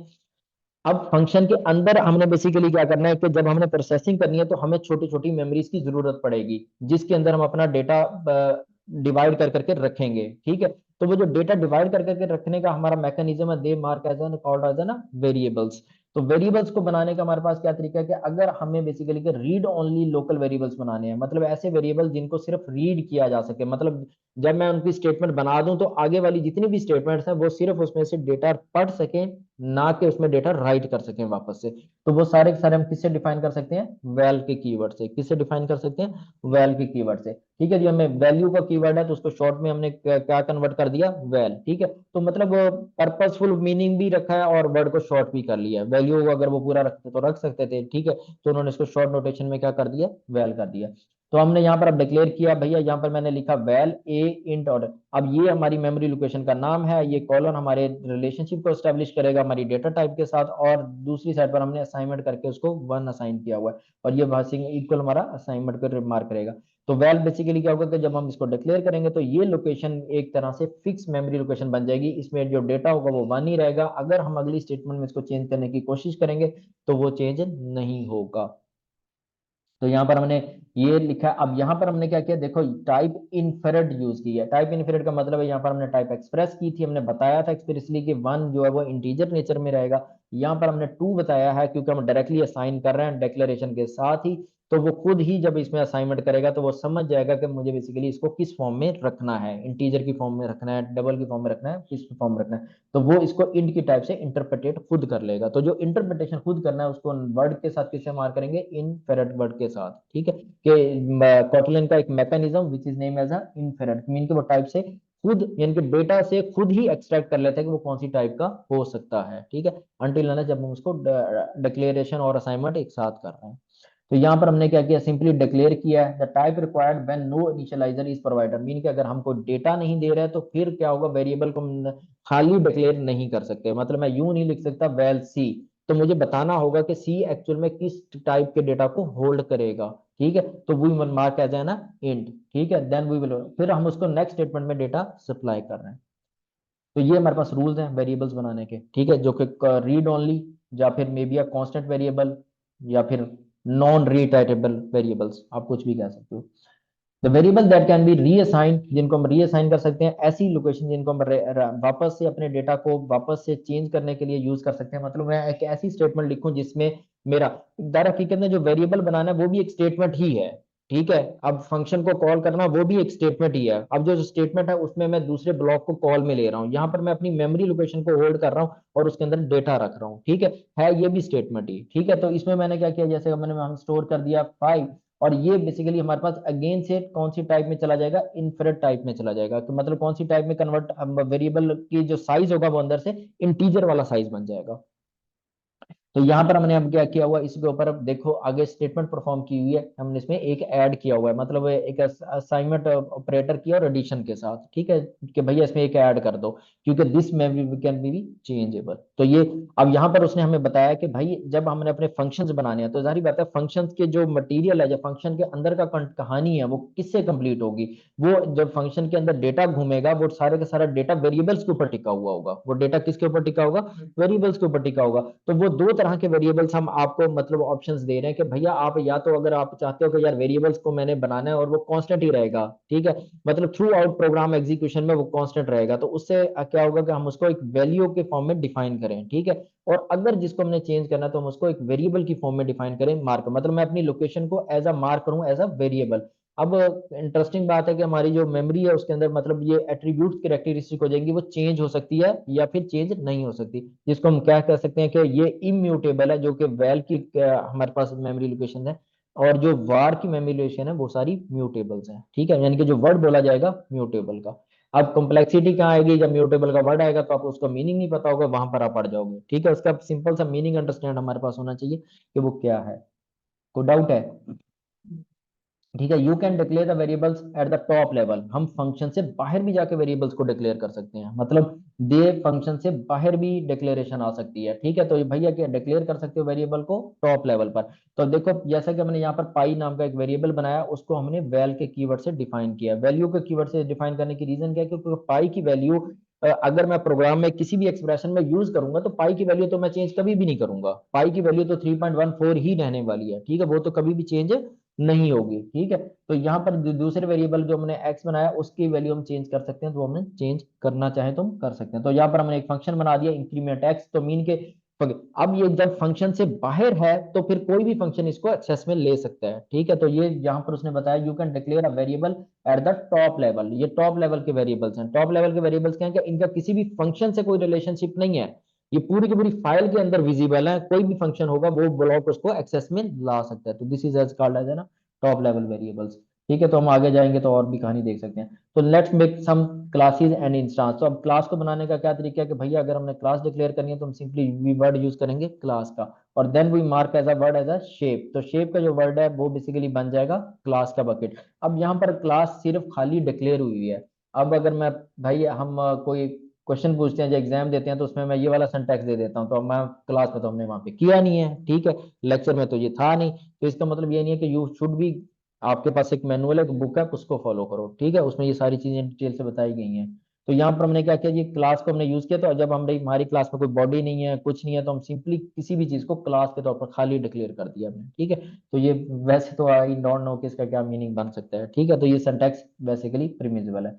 अब फंक्शन के अंदर हमने बेसिकली क्या करना है कि जब हमने प्रोसेसिंग करनी है तो हमें छोटी छोटी मेमोरीज की जरूरत पड़ेगी, जिसके अंदर हम अपना डेटा डिवाइड कर करके रखेंगे। ठीक है, तो वो जो डेटा डिवाइड कर करके रखने का हमारा मैकेनिज्म है, they mark as an called as an variables. तो वेरिएबल्स को बनाने का हमारे पास क्या तरीका है कि अगर हमें basically read only local variables बनाने हैं, मतलब ऐसे वेरिएबल जिनको सिर्फ रीड किया जा सके, मतलब जब मैं उनकी स्टेटमेंट बना दूं तो आगे वाली जितनी भी स्टेटमेंट्स हैं वो सिर्फ उसमें से डेटा पढ़ सकें, ना कि उसमें डेटा राइट कर सकें वापस से। तो वो सारे के सारे हम किससे डिफाइन कर सकते हैं? वेल के कीवर्ड से। किससे डिफाइन कर सकते हैं? वेल के कीवर्ड से। ठीक है जी, हमें वैल्यू का कीवर्ड है तो उसको शॉर्ट में हमने क्या कन्वर्ट कर दिया? वेल। ठीक है, तो मतलब पर्पसफुल मीनिंग भी रखा है और वर्ड को शॉर्ट भी कर लिया। वैल्यू अगर वो पूरा रखते तो रख सकते थे, ठीक है, तो उन्होंने इसको शॉर्ट नोटेशन में क्या कर दिया? वेल कर दिया। तो हमने यहाँ पर अब डिक्लेयर किया भैया, यहाँ पर मैंने लिखा वेल ए इंट ऑर्डर। अब ये हमारी मेमोरी लोकेशन का नाम है, ये कॉलन हमारे रिलेशनशिप को एस्टेब्लिश करेगा हमारी डेटा टाइप के साथ, और दूसरी साइड पर हमने असाइनमेंट करके उसको 1 असाइन किया हुआ है, और ये भाषिंग इक्वल हमारा असाइनमेंट पर मार्क करेगा। तो वेल बेसिकली क्या होगा कि जब हम इसको डिक्लेयर करेंगे तो ये लोकेशन एक तरह से फिक्स मेमोरी लोकेशन बन जाएगी, इसमें जो डेटा होगा वो 1 ही रहेगा। अगर हम अगली स्टेटमेंट में इसको चेंज करने की कोशिश करेंगे तो वो चेंज नहीं होगा। तो यहाँ पर हमने ये लिखा। अब यहाँ पर हमने क्या किया? देखो, टाइप इनफेरेट यूज की है। टाइप इनफेरेट का मतलब है यहाँ पर हमने टाइप एक्सप्रेस की थी, हमने बताया था एक्सप्रेसली कि 1 जो है वो इंटीजर नेचर में रहेगा। यहाँ पर हमने 2 बताया है क्योंकि हम डायरेक्टली असाइन कर रहे हैं डिक्लेरेशन के साथ ही, तो वो खुद ही जब इसमें असाइनमेंट करेगा तो वो समझ जाएगा कि मुझे बेसिकली इसको किस फॉर्म में रखना है, इंटीजर की फॉर्म में रखना है, डबल की फॉर्म में रखना है, किस फॉर्म में रखना है। तो वो इसको इंट की टाइप से इंटरप्रेटेट खुद कर लेगा। तो जो इंटरप्रिटेशन खुद करना है उसको वर्ड के साथ किससे मार्क करेंगे? इनफेरेट वर्ड के साथ। ठीक है, कि कॉटलन का एक mechanism which is name as a inferred, mean के वो टाइप से खुद, यानी कि डेटा से खुद ही एक्सट्रैक्ट कर लेते हैं कि वो कौन सी टाइप का हो सकता है। ठीक है, अनटिल जब हम उसको डिक्लेरेशन और असाइनमेंट एक साथ कर रहे हैं। तो यहाँ पर हमने क्या किया? सिंपली डिक्लेयर किया है the type required when no initializer is provided, mean कि अगर हमको डेटा नहीं दे रहा है तो फिर क्या होगा? वेरिएबल को हम खाली डिक्लेयर नहीं कर सकते। मतलब मैं यूं नहीं लिख सकता वेल सी, तो मुझे बताना होगा कि सी एक्चुअल में किस टाइप के डेटा को होल्ड करेगा। ठीक है, तो we will mark as an int. ठीक है, देन वी विल, फिर हम उसको नेक्स्ट स्टेटमेंट में डेटा सप्लाई कर रहे हैं। तो ये हमारे पास रूल्स हैं वेरिएबल्स बनाने के। ठीक है, जो कि रीड ओनली, या फिर may be a constant variable, या फिर नॉन रीटाइटेबल वेरिएबल्स, आप कुछ भी कह सकते हो। The variable that can be reassigned, जिनको हम रीअसाइन कर सकते हैं, ऐसी लोकेशन जिनको हम वापस से अपने डेटा को वापस से चेंज करने के लिए यूज कर सकते हैं। मतलब मैं एक ऐसी स्टेटमेंट लिखूं जिसमें मेरा दर हकीकत में जो वेरिएबल बनाना है वो भी एक स्टेटमेंट ही है। ठीक है, अब फंक्शन को कॉल करना वो भी एक स्टेटमेंट ही है। अब जो स्टेटमेंट है उसमें मैं दूसरे ब्लॉक को कॉल में ले रहा हूँ, यहाँ पर मैं अपनी मेमोरी लोकेशन को होल्ड कर रहा हूँ और उसके अंदर डेटा रख रहा हूँ। ठीक है ये भी स्टेटमेंट ही। ठीक है, तो इसमें मैंने क्या किया? जैसे मैंने हम स्टोर कर दिया 5, और ये बेसिकली हमारे पास अगेन से कौन सी टाइप में चला जाएगा, इन्फिनिट टाइप में चला जाएगा। तो मतलब कौन सी टाइप में कन्वर्ट, वेरिएबल की जो साइज होगा वो अंदर से इंटीजर वाला साइज बन जाएगा। तो यहाँ पर हमने अब क्या किया हुआ, इसके ऊपर अब देखो आगे स्टेटमेंट परफॉर्म की हुई है, हमने इसमें एक ऐड किया हुआ है, मतलब एक असाइनमेंट ऑपरेटर किया और एडिशन के साथ, ठीक है, कि भैया इसमें एक ऐड कर दो, क्योंकि this memory can be changeable. तो ये अब यहाँ पर उसने हमें बताया कि भाई जब हमने अपने फंक्शंस बनाने हैं तो जाहिर बात है फंक्शंस के जो मटेरियल है, जो फंक्शन के अंदर का कहानी है, वो किससे कंप्लीट होगी, वो जब फंक्शन के अंदर डेटा घूमेगा वो सारे का सारा डेटा वेरिएबल्स के ऊपर टिका हुआ होगा। वो डेटा किसके ऊपर टिका होगा, वेरिएबल्स के ऊपर टिका होगा। तो वो दो तरह के वेरिएबल्स हम आपको मतलब ऑप्शंस दे रहे हैं कि भैया आप या तो अगर आप चाहते हो कि यार वेरिएबल्स को मैंने बनाना है और वो कांस्टेंट ही रहेगा, ठीक है, मतलब थ्रू आउट प्रोग्राम एग्जीक्यूशन में वो कांस्टेंट रहेगा, तो उससे क्या होगा कि हम उसको एक वैल्यू के फॉर्म में डिफाइन करें, ठीक है। और अगर जिसको हमने चेंज करना है तो हम उसको एक वेरिएबल की फॉर्म में डिफाइन करें, मार्क, मतलब मैं अपनी लोकेशन को एज अ मार्क करूं एज अ वेरिएबल। अब इंटरेस्टिंग बात है कि हमारी जो मेमोरी है उसके अंदर मतलब ये एट्रीब्यूट कैरेक्टरिस्टिक हो जाएंगी, वो चेंज हो सकती है या फिर चेंज नहीं हो सकती, जिसको हम क्या कह सकते हैं कि ये इम्यूटेबल है, जो कि वैल की हमारे पास मेमोरी लोकेशन है, और जो वार की मेमोरी लोकेशन है वो सारी म्यूटेबल्स हैं, ठीक है, यानी कि जो वर्ड बोला जाएगा म्यूटेबल का। अब कॉम्प्लेक्सिटी कहाँ आएगी, जब म्यूटेबल का वर्ड आएगा तो आप उसका मीनिंग नहीं पता होगा, वहां पर आप पड़ जाओगे, ठीक है, उसका सिंपल सा मीनिंग अंडरस्टैंड हमारे पास होना चाहिए कि वो क्या है। कोई डाउट है, ठीक है। You can declare the variables at the top level, हम फंक्शन से बाहर भी जाके वेरिएबल्स को डिक्लेयर कर सकते हैं, मतलब दे फंक्शन से बाहर भी डिक्लेरेशन आ सकती है, ठीक है। तो ये भैया क्या डिक्लेयर कर सकते हो वेरिएबल को टॉप लेवल पर। तो देखो जैसा कि हमने यहाँ पर पाई नाम का एक वेरिएबल बनाया, उसको हमने वैल के कीवर्ड से डिफाइन किया, वैल्यू के कीवर्ड से डिफाइन करने की रीजन क्या है, क्योंकि पाई की वैल्यू अगर मैं प्रोग्राम में किसी भी एक्सप्रेशन में यूज करूंगा तो पाई की वैल्यू तो मैं चेंज कभी भी नहीं करूंगा, पाई की वैल्यू तो 3.14 ही रहने वाली है, ठीक है, वो तो कभी भी चेंज नहीं होगी, ठीक है। तो यहाँ पर दूसरे वेरिएबल जो हमने x बनाया उसकी वैल्यू हम चेंज कर सकते हैं, तो हमने चेंज करना चाहे तो हम कर सकते हैं। तो यहाँ पर हमने एक फंक्शन बना दिया इंक्रीमेंट x, तो मीन के अब ये जब फंक्शन से बाहर है तो फिर कोई भी फंक्शन इसको एक्सेस में ले सकता है, ठीक है। तो ये यहाँ पर उसने बताया you can declare a variable at the top level, ये टॉप लेवल के वेरिएबल्स हैं। टॉप लेवल के वेरिएबल्स क्या है कि इनका किसी भी फंक्शन से कोई रिलेशनशिप नहीं है, ये पूरी की पूरी फाइल के अंदर विजिबल है, कोई भी फंक्शन होगा वो ब्लॉक उसको एक्सेस में ला सकता है। तो this is as called as an top level variables, ठीक है। तो हम आगे जाएंगे तो और भी कहानी देख सकते हैं। तो let's make some classes and instance. तो अब क्लास को बनाने का क्या तरीका है कि भैया अगर हमने क्लास डिक्लेयर करनी है तो हम सिंपली वी वर्ड यूज करेंगे क्लास का, और then we mark as a word as a shape. तो शेप का जो वर्ड है वो बेसिकली बन जाएगा क्लास का बकेट। अब यहाँ पर क्लास सिर्फ खाली डिक्लेयर हुई है। अब अगर मैं भाई हम कोई क्वेश्चन पूछते हैं जो एग्जाम देते हैं तो उसमें मैं ये वाला सिंटैक्स दे देता हूँ, तो अब मैं क्लास में तो हमने वहां पे किया नहीं है, ठीक है, लेक्चर में तो ये था नहीं, तो इसका मतलब ये नहीं है कि यू शुड भी, आपके पास एक मैनुअल है, एक बुक है, उसको फॉलो करो, ठीक है, उसमें ये सारी चीजें डिटेल से बताई गई हैं। तो यहाँ पर हमने क्या किया, ये क्लास को हमने यूज किया, तो जब हमारी क्लास में कोई बॉडी नहीं है, कुछ नहीं है, तो हम सिंपली किसी भी चीज को क्लास के तौर पर खाली डिक्लेयर कर दिया हमने, ठीक है। तो ये वैसे तो आई डोंट नो कि इसका क्या मीनिंग बन सकता है, ठीक है। तो ये सिंटैक्स बेसिकली प्रिमिजिबल है।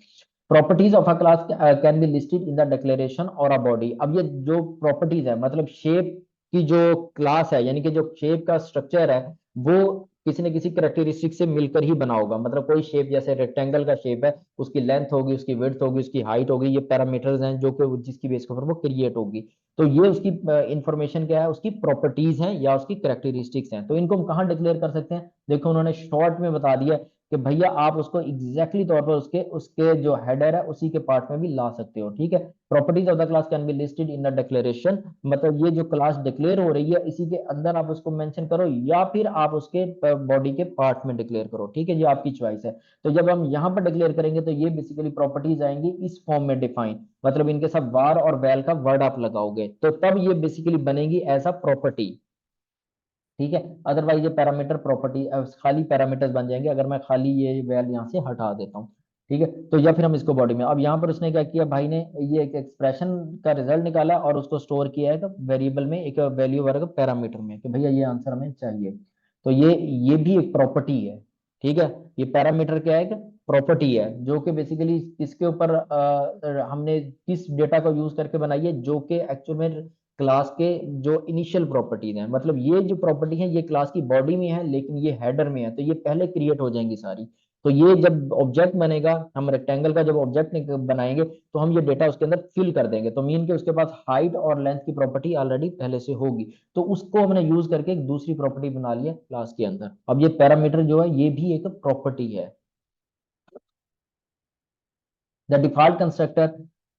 Properties of a class can be listed in the declaration और अ बॉडी। अब ये जो प्रॉपर्टीज है मतलब शेप की जो क्लास है, यानी कि जो शेप का स्ट्रक्चर है वो किसी न किसी करेक्टरिस्टिक से मिलकर ही बना होगा। मतलब कोई शेप जैसे रेक्टेंगल का शेप है, उसकी लेंथ होगी, उसकी विड्थ होगी, उसकी हाइट होगी, ये पैरामीटर्स हैं जो कि जिसकी बेस के ऊपर वो क्रिएट होगी। तो ये उसकी इंफॉर्मेशन क्या है, उसकी प्रॉपर्टीज हैं या उसकी करेक्टरिस्टिक्स हैं। तो इनको हम कहाँ डिक्लेयर कर सकते हैं, देखो उन्होंने शॉर्ट में बता दिया कि भैया आप उसको एग्जैक्टली तौर पर उसके उसके जो हेडर है उसी के पार्ट में भी ला सकते हो, ठीक है। Properties of the class can be listed in the declaration, मतलब ये जो क्लास डिक्लेयर हो रही है इसी के अंदर आप उसको मेंशन करो या फिर आप उसके बॉडी के पार्ट में डिक्लेयर करो, ठीक है, ये आपकी चॉइस है। तो जब हम यहाँ पर डिक्लेयर करेंगे तो ये बेसिकली प्रॉपर्टीज आएंगी इस फॉर्म में डिफाइन, मतलब इनके साथ वार और वैल का वर्ड आप लगाओगे तो तब ये बेसिकली बनेगी एज अ प्रॉपर्टी, ठीक है। अदरवाइज ये पैरामीटर प्रॉपर्टी खाली पैरामीटर्स बन जाएंगे अगर मैं खाली ये वैल यहाँ से हटा देता हूँ, ठीक है। तो या फिर हम इसको बॉडी में, अब यहाँ पर उसने क्या किया भाई ने, ये एक एक्सप्रेशन का रिजल्ट निकाला और उसको स्टोर किया है तो वेरिएबल में एक वैल्यू वर्ग पैरामीटर में कि भैया ये आंसर हमें चाहिए। तो ये भी एक प्रॉपर्टी है, ठीक है। ये पैरामीटर क्या है, प्रॉपर्टी है जो कि बेसिकली किसके ऊपर हमने किस डेटा को यूज करके बनाई है, जो कि एक्चुअल में क्लास के जो इनिशियल प्रॉपर्टीज हैं, मतलब ये जो प्रॉपर्टी है ये क्लास की बॉडी में है लेकिन ये हेडर में है, तो ये पहले क्रिएट हो जाएंगी सारी। तो ये जब ऑब्जेक्ट बनेगा, हम रेक्टेंगल का जब ऑब्जेक्ट बनाएंगे तो हम ये डेटा उसके अंदर फिल कर देंगे। तो मीन के उसके पास हाइट और लेंथ की प्रॉपर्टी ऑलरेडी पहले से होगी, तो उसको हमने यूज करके एक दूसरी प्रॉपर्टी बना लिया क्लास के अंदर। अब ये पैरामीटर जो है ये भी एक प्रॉपर्टी है। The default constructor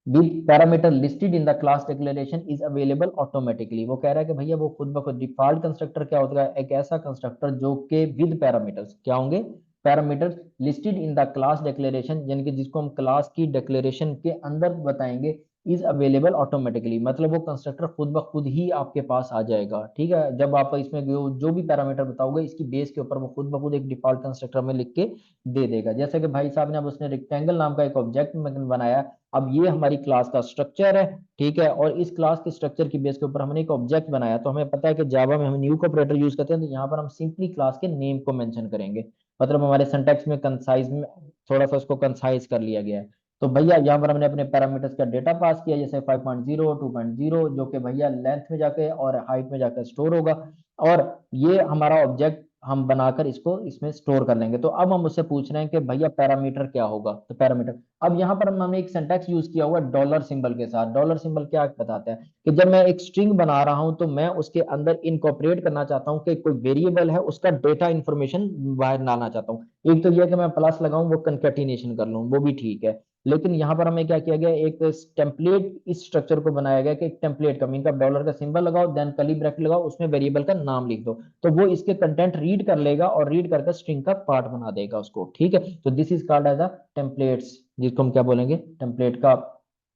with parameter listed in the class declaration is available automatically। वो कह रहा है कि भैया वो खुद ब खुद डिफॉल्ट कंस्ट्रक्टर क्या होता है, एक ऐसा कंस्ट्रक्टर जो के विद पैरामीटर्स क्या होंगे, parameters listed in the class declaration, यानी कि जिसको हम क्लास की डिक्लेरेशन के अंदर बताएंगे, इज अवेलेबल ऑटोमेटिकली, मतलब वो कंस्ट्रक्टर खुद ब खुद ही आपके पास आ जाएगा। ठीक है, जब आप इसमें जो भी पैरामीटर बताओगे इसकी बेस के ऊपर वो खुद ब खुद एक डिफॉल्ट कंस्ट्रक्टर में लिख के दे देगा। जैसे कि भाई साहब ने अब उसने रेक्टेंगल नाम का एक ऑब्जेक्ट बनाया, अब ये हमारी क्लास का स्ट्रक्चर है। ठीक है, और इस क्लास के स्ट्रक्चर की बेस के ऊपर हमने एक ऑब्जेक्ट बनाया, तो हमें पता है कि जावा में हम न्यू का ऑपरेटर यूज करते हैं, तो यहाँ पर हम सिंपली क्लास के नेम को मेंशन करेंगे, मतलब हमारे सिंटैक्स में कंसाइज में थोड़ा सा उसको कंसाइज कर लिया गया है। तो भैया यहाँ पर हमने अपने पैरामीटर्स का डेटा पास किया, जैसे 5.0 2.0, जो कि भैया लेंथ में जाके और हाइट में जाकर स्टोर होगा, और ये हमारा ऑब्जेक्ट हम बनाकर इसको इसमें स्टोर कर लेंगे। तो अब हम उससे पूछ रहे हैं कि भैया पैरामीटर क्या होगा, तो पैरामीटर, अब यहाँ पर हमने एक सिंटैक्स यूज किया हुआ डॉलर सिंबल के साथ। डॉलर सिंबल क्या बताता है कि जब मैं एक स्ट्रिंग बना रहा हूं तो मैं उसके अंदर इनकॉर्पोरेट करना चाहता हूं कि कोई वेरिएबल है उसका डेटा इंफॉर्मेशन बाहर लाना चाहता हूं। एक तो यह कि मैं प्लस लगाऊं वो कंकेटिनेशन कर लूं, वो भी ठीक है, लेकिन यहाँ पर हमें क्या किया गया, एक टेम्पलेट इस स्ट्रक्चर को बनाया गया कि एक टेम्पलेट का मीन का डॉलर का सिंबल लगाओ, देन कर्ली ब्रैकेट लगाओ, उसमें वेरिएबल का नाम लिख दो, तो वो इसके कंटेंट रीड कर लेगा और रीड करके स्ट्रिंग का पार्ट बना देगा उसको। ठीक है, तो this is called as a templates, जिसको हम क्या बोलेंगे, टेम्पलेट का,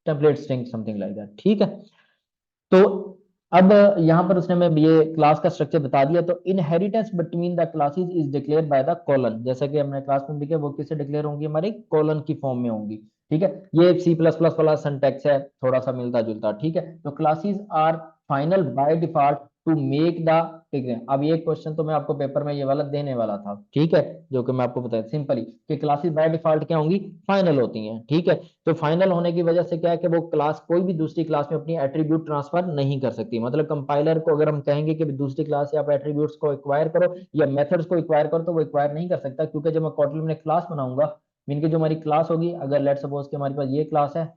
template string something like that. ठीक है, तो अब यहाँ पर उसने मैं ये क्लास का स्ट्रक्चर बता दिया। तो inheritance between the classes is declare by the colon, जैसा कि हमने क्लास में लिखा वो किससे डिक्लेयर होंगी, हमारे कॉलन की फॉर्म में होंगी। ठीक है, ये सी प्लस प्लस वाला सिंटैक्स है, थोड़ा सा मिलता जुलता। ठीक है, तो classes are final by default to make the, ठीक है, अब ये क्वेश्चन तो मैं आपको पेपर में ये वाला देने वाला था। ठीक है, जो कि मैं आपको बताया सिंपली कि क्लासेस बाय डिफॉल्ट क्या होंगी, फाइनल होती हैं। ठीक है, तो फाइनल होने की वजह से क्या है कि वो क्लास कोई भी दूसरी क्लास में अपनी एट्रीब्यूट ट्रांसफर नहीं कर सकती। मतलब कंपाइलर को अगर हम कहेंगे कि दूसरी क्लास से आप एट्रीब्यूट्स को एक्वायर करो या मेथड्स को एक्वायर करो, तो वो एक्वायर नहीं कर सकता, क्योंकि जब मैं कोटलिन में क्लास बनाऊंगा, मीन की जो हमारी क्लास होगी, अगर लेट सपोज कि हमारे पास ये क्लास है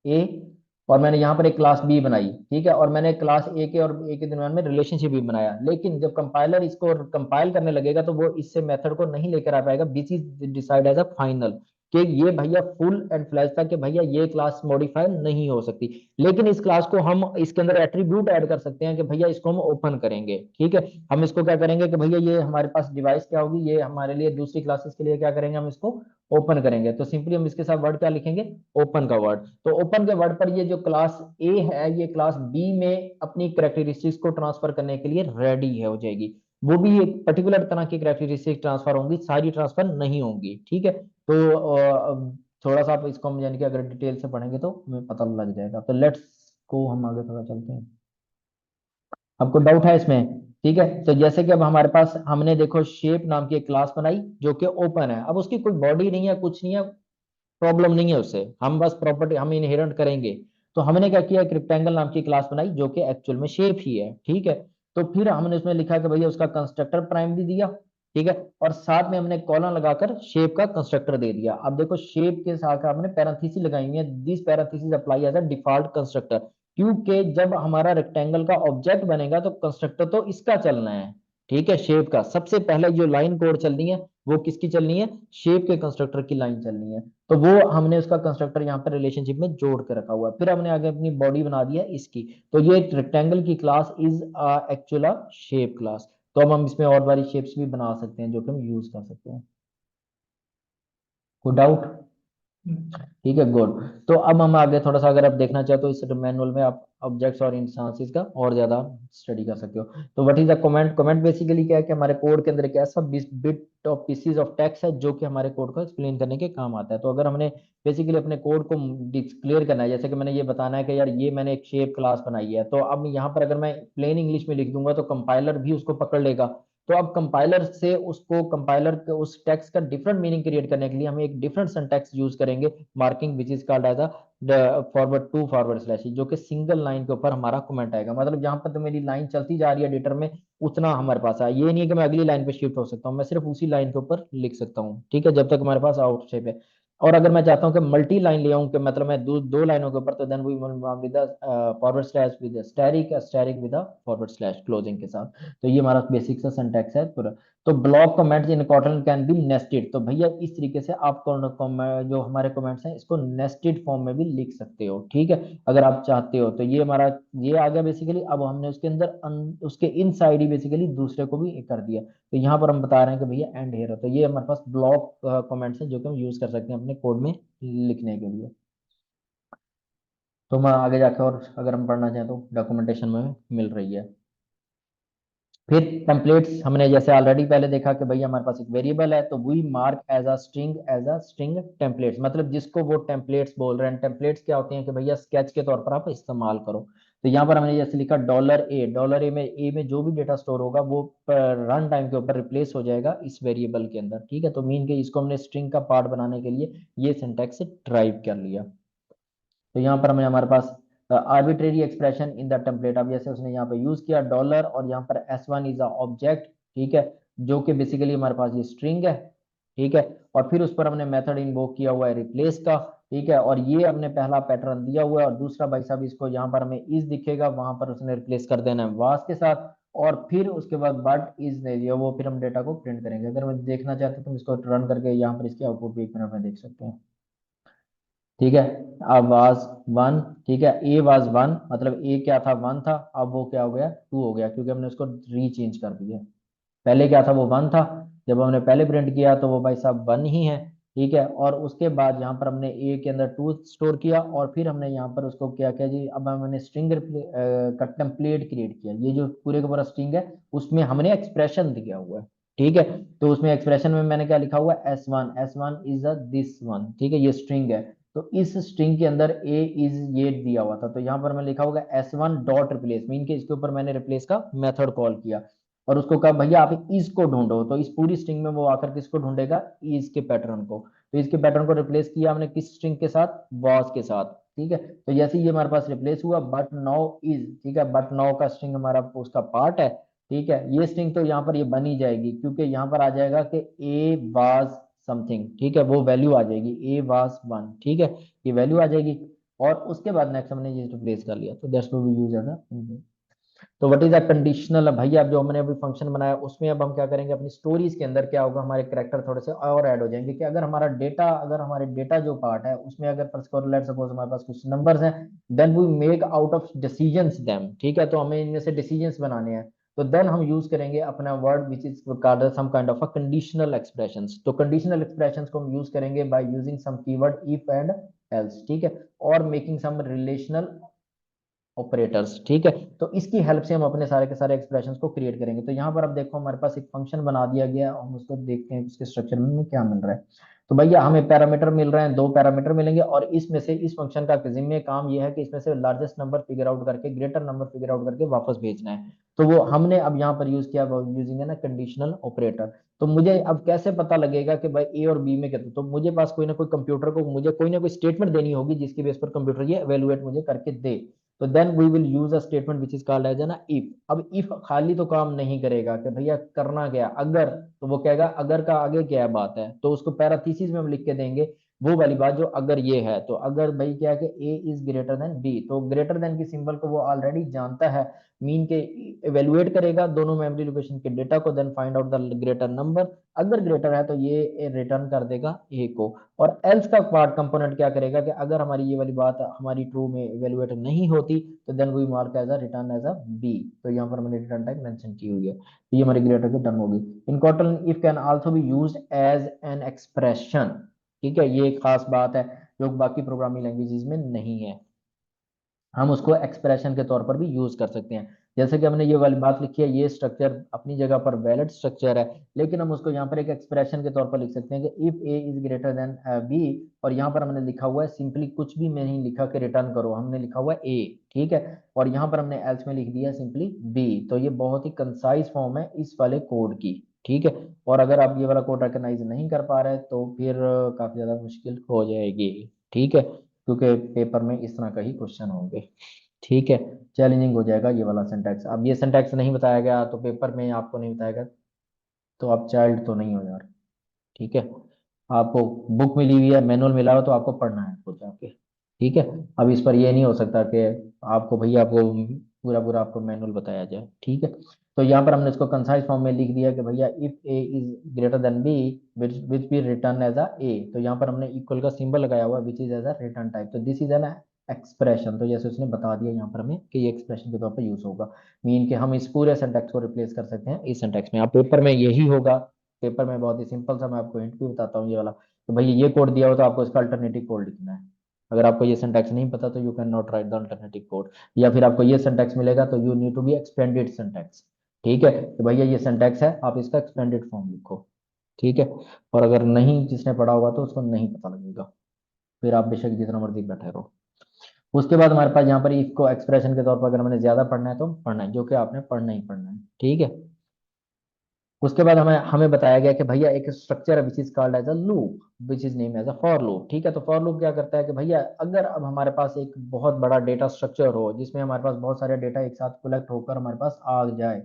ए, और मैंने यहाँ पर एक क्लास बी बनाई, ठीक है, और मैंने क्लास ए के और ए के दरम्यान में रिलेशनशिप भी बनाया, लेकिन जब कंपाइलर इसको कंपाइल करने लगेगा तो वो इससे मेथड को नहीं लेकर आ पाएगा, which is decide as a final, कि ये भैया फुल एंड फ्लैश था कि भैया ये क्लास मॉडिफाई नहीं हो सकती। लेकिन इस क्लास को हम इसके अंदर एट्रीब्यूट ऐड कर सकते हैं कि भैया इसको हम ओपन करेंगे। ठीक है, हम इसको क्या करेंगे कि भैया ये हमारे पास डिवाइस क्या होगी, ये हमारे लिए दूसरी क्लासेस के लिए क्या करेंगे, हम इसको ओपन करेंगे। तो सिंपली हम इसके साथ वर्ड क्या लिखेंगे, ओपन का वर्ड। तो ओपन के वर्ड पर ये जो क्लास ए है ये क्लास बी में अपनी करेक्टरिस्टिक्स को ट्रांसफर करने के लिए रेडी है, हो जाएगी। वो भी एक पर्टिकुलर तरह की करेक्टरिस्टिक ट्रांसफर होंगी, सारी ट्रांसफर नहीं होंगी। ठीक है, तो थोड़ा सा आप इसको हम यानी कि अगर डिटेल से पढ़ेंगे तो हमें पता लग जाएगा। तो लेट्स को हम आगे थोड़ा चलते हैं, आपको डाउट है इसमें। ठीक है, तो जैसे कि अब हमारे पास हमने देखो शेप नाम की एक क्लास बनाई जो कि ओपन है, अब उसकी कोई बॉडी नहीं है, कुछ नहीं है, प्रॉब्लम नहीं है उससे, हम बस प्रॉपर्टी हम इनहेरेंट करेंगे। तो हमने क्या किया, एक रेक्टेंगल नाम की क्लास बनाई जो कि एक्चुअल में शेप ही है। ठीक है, तो फिर हमने उसमें लिखा कि भैया उसका कंस्ट्रक्टर प्राइमरी दिया, ठीक है, और साथ में हमने कॉलन लगाकर शेप का कंस्ट्रक्टर दे दिया। अब देखो शेप के साथ हमने पैरेंथेसिस लगाई हुई है, this parenthesis apply as a default constructor, क्योंकि जब हमारा रेक्टेंगल का ऑब्जेक्ट बनेगा तो कंस्ट्रक्टर तो इसका चलना है। ठीक है, शेप का सबसे पहले जो लाइन कोड चलनी है वो किसकी चलनी है, शेप के कंस्ट्रक्टर की लाइन चलनी है। तो वो हमने उसका कंस्ट्रक्टर यहाँ पर रिलेशनशिप में जोड़ के रखा हुआ है। फिर हमने आगे अपनी बॉडी बना दी है इसकी, तो ये रेक्टेंगल की class is actual shape class. तो अब हम इसमें और बारी शेप्स भी बना सकते हैं जो कि हम यूज कर सकते हैं। कोई डाउट? ठीक है, गुड। तो अब हम आगे थोड़ा सा अगर आप देखना चाहे तो इस मैनुअल में आप ऑब्जेक्ट्स और इंस्टांसेस का और ज्यादा स्टडी कर सकते हो। तो what is the comment, comment basically क्या है कि हमारे कोड के अंदर एक ऐसा bit of PCs of text है जो कि हमारे कोड को एक्सप्लेन करने के काम आता है। तो अगर हमने बेसिकली अपने कोड को डिक्लेयर करना है, जैसे कि मैंने ये बताना है कि यार ये मैंने एक शेप क्लास बनाई है, तो अब यहाँ पर अगर मैं प्लेन इंग्लिश में लिख दूंगा तो कंपाइलर भी उसको पकड़ लेगा, तो अब कंपाइलर से उसको कंपाइलर के उस टेक्स्ट का डिफरेंट मीनिंग क्रिएट करने के लिए हम एक डिफरेंट सिंटैक्स यूज करेंगे, marking which is called as a forward to forward slash, जो कि सिंगल लाइन के ऊपर हमारा कमेंट आएगा। मतलब जहां पर तो मेरी लाइन चलती जा रही है एडिटर में, उतना हमारे पास आया, ये नहीं है कि मैं अगली लाइन पे शिफ्ट हो सकता हूँ, मैं सिर्फ उसी लाइन के ऊपर लिख सकता हूँ, ठीक है, जब तक हमारे पास आउट शेप है। और अगर मैं चाहता हूँ कि मल्टी लाइन ले आऊँ, कि मतलब मैं दो लाइनों के ऊपर, तो then we with forward slash with static static with forward slash closing के साथ। तो ये हमारा बेसिक सा सिंटैक्स है पूरा। तो block comments in cotton can be nested, तो भैया इस तरीके से आप जो हमारे कमेंट्स हैं इसको नेस्टेड फॉर्म में भी लिख सकते हो, ठीक है, अगर आप चाहते हो। तो ये हमारा ये आ गया बेसिकली। अब हमने उसके अंदर उसके इन साइड ही बेसिकली दूसरे को भी कर दिया। तो यहाँ पर हम बता रहे हैं कि भैया एंड हेयर, तो ये हमारे पास ब्लॉक कमेंट्स हैं जो कि हम यूज कर सकते हैं अपने कोड में लिखने के लिए। तो मैं आगे जाकर, और अगर हम पढ़ना चाहें तो डॉक्यूमेंटेशन में मिल रही है। फिर टेम्पलेट्स हमने जैसे ऑलरेडी पहले देखा कि भैया हमारे पास एक वेरिएबल है, तो we mark as a string templates, मतलब जिसको वो टेम्पलेट्स बोल रहे हैं। टेम्पलेट्स क्या होती हैं कि भैया स्केच के तौर पर आप इस्तेमाल करो। तो यहाँ पर हमने जैसे लिखा डॉलर ए में जो भी डेटा स्टोर होगा वो रन टाइम के ऊपर रिप्लेस हो जाएगा इस वेरिएबल के अंदर, ठीक है। तो मीन के इसको हमने स्ट्रिंग का पार्ट बनाने के लिए ये सिंटैक्स ड्राइव कर लिया। तो यहाँ पर हमें हमारे पास arbitrary expression in the template, अब जैसे उसने यहाँ पे यूज किया डॉलर, और यहाँ पर S1 इज अ ऑब्जेक्ट, ठीक है, जो कि बेसिकली हमारे पास ये स्ट्रिंग है, ठीक है। और फिर उस पर हमने मेथड इन्वोक किया हुआ है रिप्लेस का, ठीक है, और ये हमने पहला पैटर्न दिया हुआ है। और दूसरा भाई साहब इसको यहाँ पर हमें इज दिखेगा, वहां पर उसने रिप्लेस कर देना है वास के साथ। और फिर उसके बाद बट इज दे दिया, वो फिर हम डेटा को प्रिंट करेंगे। अगर मैं देखना चाहते हैं तो हम इसको रन करके यहाँ पर इसकी आउटपुट भी 1 मिनट में देख सकते हैं, ठीक है। अब वाज वन, ठीक है, ए वाज वन, मतलब ए क्या था, वन था, अब वो क्या हो गया, टू हो गया, क्योंकि हमने उसको रीचेंज कर दिया। पहले क्या था, वो वन था, जब हमने पहले प्रिंट किया तो वो भाई साहब वन ही है, ठीक है। और उसके बाद यहाँ पर हमने ए के अंदर टू स्टोर किया, और फिर हमने यहाँ पर उसको क्या किया जी, अब हमने स्ट्रिंग का टेम्पलेट क्रिएट किया। ये जो पूरे का पूरा स्ट्रिंग है उसमें हमने एक्सप्रेशन दिया हुआ है, ठीक है। तो उसमें एक्सप्रेशन में मैंने क्या लिखा हुआ है, S one is a this one, ठीक है, ये स्ट्रिंग है। तो इस स्ट्रिंग के अंदर ए इज ये दिया हुआ था, तो यहाँ पर मैं लिखा होगा S1 डॉट रिप्लेस, मीन के इसके ऊपर मैंने रिप्लेस का मेथड कॉल किया, और उसको कहा भैया आप इस को ढूंढो। तो इस पूरी स्ट्रिंग में वो आकर किसको ढूंढेगा, इस के पैटर्न को। तो इसके पैटर्न को रिप्लेस किया हमने किस स्ट्रिंग के साथ, वॉस के साथ, ठीक है। तो जैसे ये हमारे पास रिप्लेस हुआ, बट नाउ इज, ठीक है, बट नाउ का स्ट्रिंग हमारा उसका पार्ट है, ठीक है। ये स्ट्रिंग तो यहाँ पर ये बनी जाएगी, क्योंकि यहाँ पर आ जाएगा कि ए वाज समथिंग, ठीक है, वो वैल्यू आ जाएगी ए वाज वन, ठीक है, ये वैल्यू आ जाएगी। और उसके बाद नेक्स्ट हमने ये रिप्लेस कर लिया, तो that's what we use as a. तो व्हाट इज अ कंडीशनल, भैया अब जो हमने अभी फंक्शन बनाया उसमें अब हम क्या करेंगे, अपनी स्टोरीज के अंदर क्या होगा, हमारे कैरेक्टर थोड़े से और ऐड हो जाएंगे, कि अगर हमारे डेटा जो पार्ट है उसमें अगर लेट सपोज हमारे पास कुछ नंबर्स हैं, then we make out of decisions them, ठीक है, तो हमें इनमें से डिसीजंस बनाने हैं। तो देन हम यूज करेंगे अपना word which is called some kind of a conditional expressions. तो कंडीशनल एक्सप्रेशंस को हम यूज करेंगे by using some keyword if and else, ठीक है, और मेकिंग सम रिलेशनल ऑपरेटर्स, ठीक है। तो इसकी हेल्प से हम अपने सारे के सारे एक्सप्रेशंस को क्रिएट करेंगे। तो यहाँ पर अब देखो हमारे पास एक फंक्शन बना दिया गया है, हम उसको देखते हैं इसके स्ट्रक्चर में क्या मिल रहा है। तो भैया हमें पैरामीटर मिल रहे हैं, 2 पैरामीटर मिलेंगे, और इसमें से इस फंक्शन का जिम्मे काम ये है कि इसमें से लार्जेस्ट नंबर फिगर आउट करके ग्रेटर नंबर फिगर आउट करके वापस भेजना है। तो वो हमने अब यहाँ पर यूज किया यूजिंग है ना कंडीशनल ऑपरेटर। तो मुझे अब कैसे पता लगेगा कि भाई ए और बी में क्या, तो मुझे पास कोई ना कोई कंप्यूटर को मुझे कोई ना कोई स्टेटमेंट देनी होगी जिसकी बेस पर कंप्यूटर ये एवेलुएट मुझे करके दे। तो then we will use a statement which is called as an if. अब इफ खाली तो काम नहीं करेगा कि भैया करना क्या, अगर, तो वो कहेगा अगर का आगे क्या बात है, तो उसको पैराथीसिस में हम लिख के देंगे वो वाली बात जो अगर ये है। तो अगर भाई क्या है कि ए इज ग्रेटर देन बी, तो ग्रेटर देन की सिंबल को वो ऑलरेडी जानता है, मीन के एवेलुएट करेगा दोनों मेमोरी लोकेशन के डेटा को, then find out the greater number. अगर ग्रेटर है तो ये रिटर्न कर देगा ए को। और एल्स का पार्ट कंपोनेंट क्या करेगा कि अगर हमारी ये वाली बात हमारी ट्रू में इवेलुएट नहीं होती, तो then we mark as a return as a B. तो यहाँ पर मैंने रिटर्न टाइप मेंशन की हुई है, तो ये हमारी ग्रेटर की टर्म होगी। In Kotlin if can also be used as an expression, ठीक है, ये एक खास बात है जो बाकी प्रोग्रामिंग लैंग्वेजेस में नहीं है, हम उसको एक्सप्रेशन के तौर पर भी यूज कर सकते हैं। जैसे कि हमने ये वाली बात लिखी है, ये स्ट्रक्चर अपनी जगह पर वैलिड स्ट्रक्चर है, लेकिन हम उसको यहाँ पर एक एक्सप्रेशन के तौर पर लिख सकते हैं कि if A is greater than B, और यहाँ पर हमने लिखा हुआ है सिंपली, कुछ भी नहीं लिखा कि रिटर्न करो, हमने लिखा हुआ है ए, ठीक है, और यहाँ पर हमने एल्स में लिख दिया सिंपली बी। तो ये बहुत ही कंसाइज फॉर्म है इस वाले कोड की, ठीक है। और अगर आप ये वाला कोड रिकॉग्नाइज नहीं कर पा रहे तो फिर काफी ज्यादा मुश्किल हो जाएगी, ठीक है, क्योंकि पेपर में इस तरह का ही क्वेश्चन होंगे, ठीक है। चैलेंजिंग हो जाएगा ये वाला सिंटैक्स। अब ये सिंटैक्स नहीं बताया गया तो पेपर में आपको नहीं बताया गया तो आप चाइल्ड तो नहीं हो यार, ठीक है। आपको बुक मिली हुई है, मैनुअल मिला हो तो आपको पढ़ना है खुद जाके, ठीक है। अब इस पर ये नहीं हो सकता कि आपको भैया आपको पूरा पूरा आपको मैनुअल बताया जाए, ठीक है। तो यहाँ पर हमने इसको कंसाइज फॉर्म में लिख दिया कि भैया if A is greater than B which B return as a A, तो यहाँ पर हमने इक्वल का सिंबल लगाया हुआ which is as a return type, तो दिस इज एन एक्सप्रेशन। तो जैसे उसने बता दिया यहाँ पर हमें कि ये एक्सप्रेशन के तौर पर यूज होगा, मीन कि हम इस पूरे सिंटैक्स को रिप्लेस कर सकते हैं इस सिंटैक्स में। आप पेपर में यही होगा, पेपर में बहुत ही सिंपल सा मैं आपको हिंट भी बताता हूँ ये वाला, तो भाई ये कोड दिया हो तो आपको इसका अल्टरनेटिव कोड लिखना है। अगर आपको ये सिंटैक्स नहीं पता तो you can not write the alternative code, या फिर आपको ये सिंटैक्स मिलेगा तो you need to be expanded syntax, ठीक है। तो भैया ये सिंटैक्स है, आप इसका एक्सपेंडेड फॉर्म लिखो, ठीक है। और अगर नहीं जिसने पढ़ा होगा तो उसको नहीं पता लगेगा, फिर आप बेशक जितना मर्जी बैठे रहो। उसके बाद हमारे पास यहाँ पर इसको एक्सप्रेशन के तौर पर अगर हमने ज्यादा पढ़ना है तो पढ़ना है, जो कि आपने पढ़ना ही पढ़ना है, ठीक है। उसके बाद हमें हमें बताया गया कि भैया एक स्ट्रक्चर है which is called as a loop which is name as a for loop, ठीक है। तो फॉर लूप क्या करता है कि भैया अगर अब हमारे पास एक बहुत बड़ा डेटा स्ट्रक्चर हो जिसमें हमारे पास बहुत सारे डेटा एक साथ कलेक्ट होकर हमारे पास आ जाए,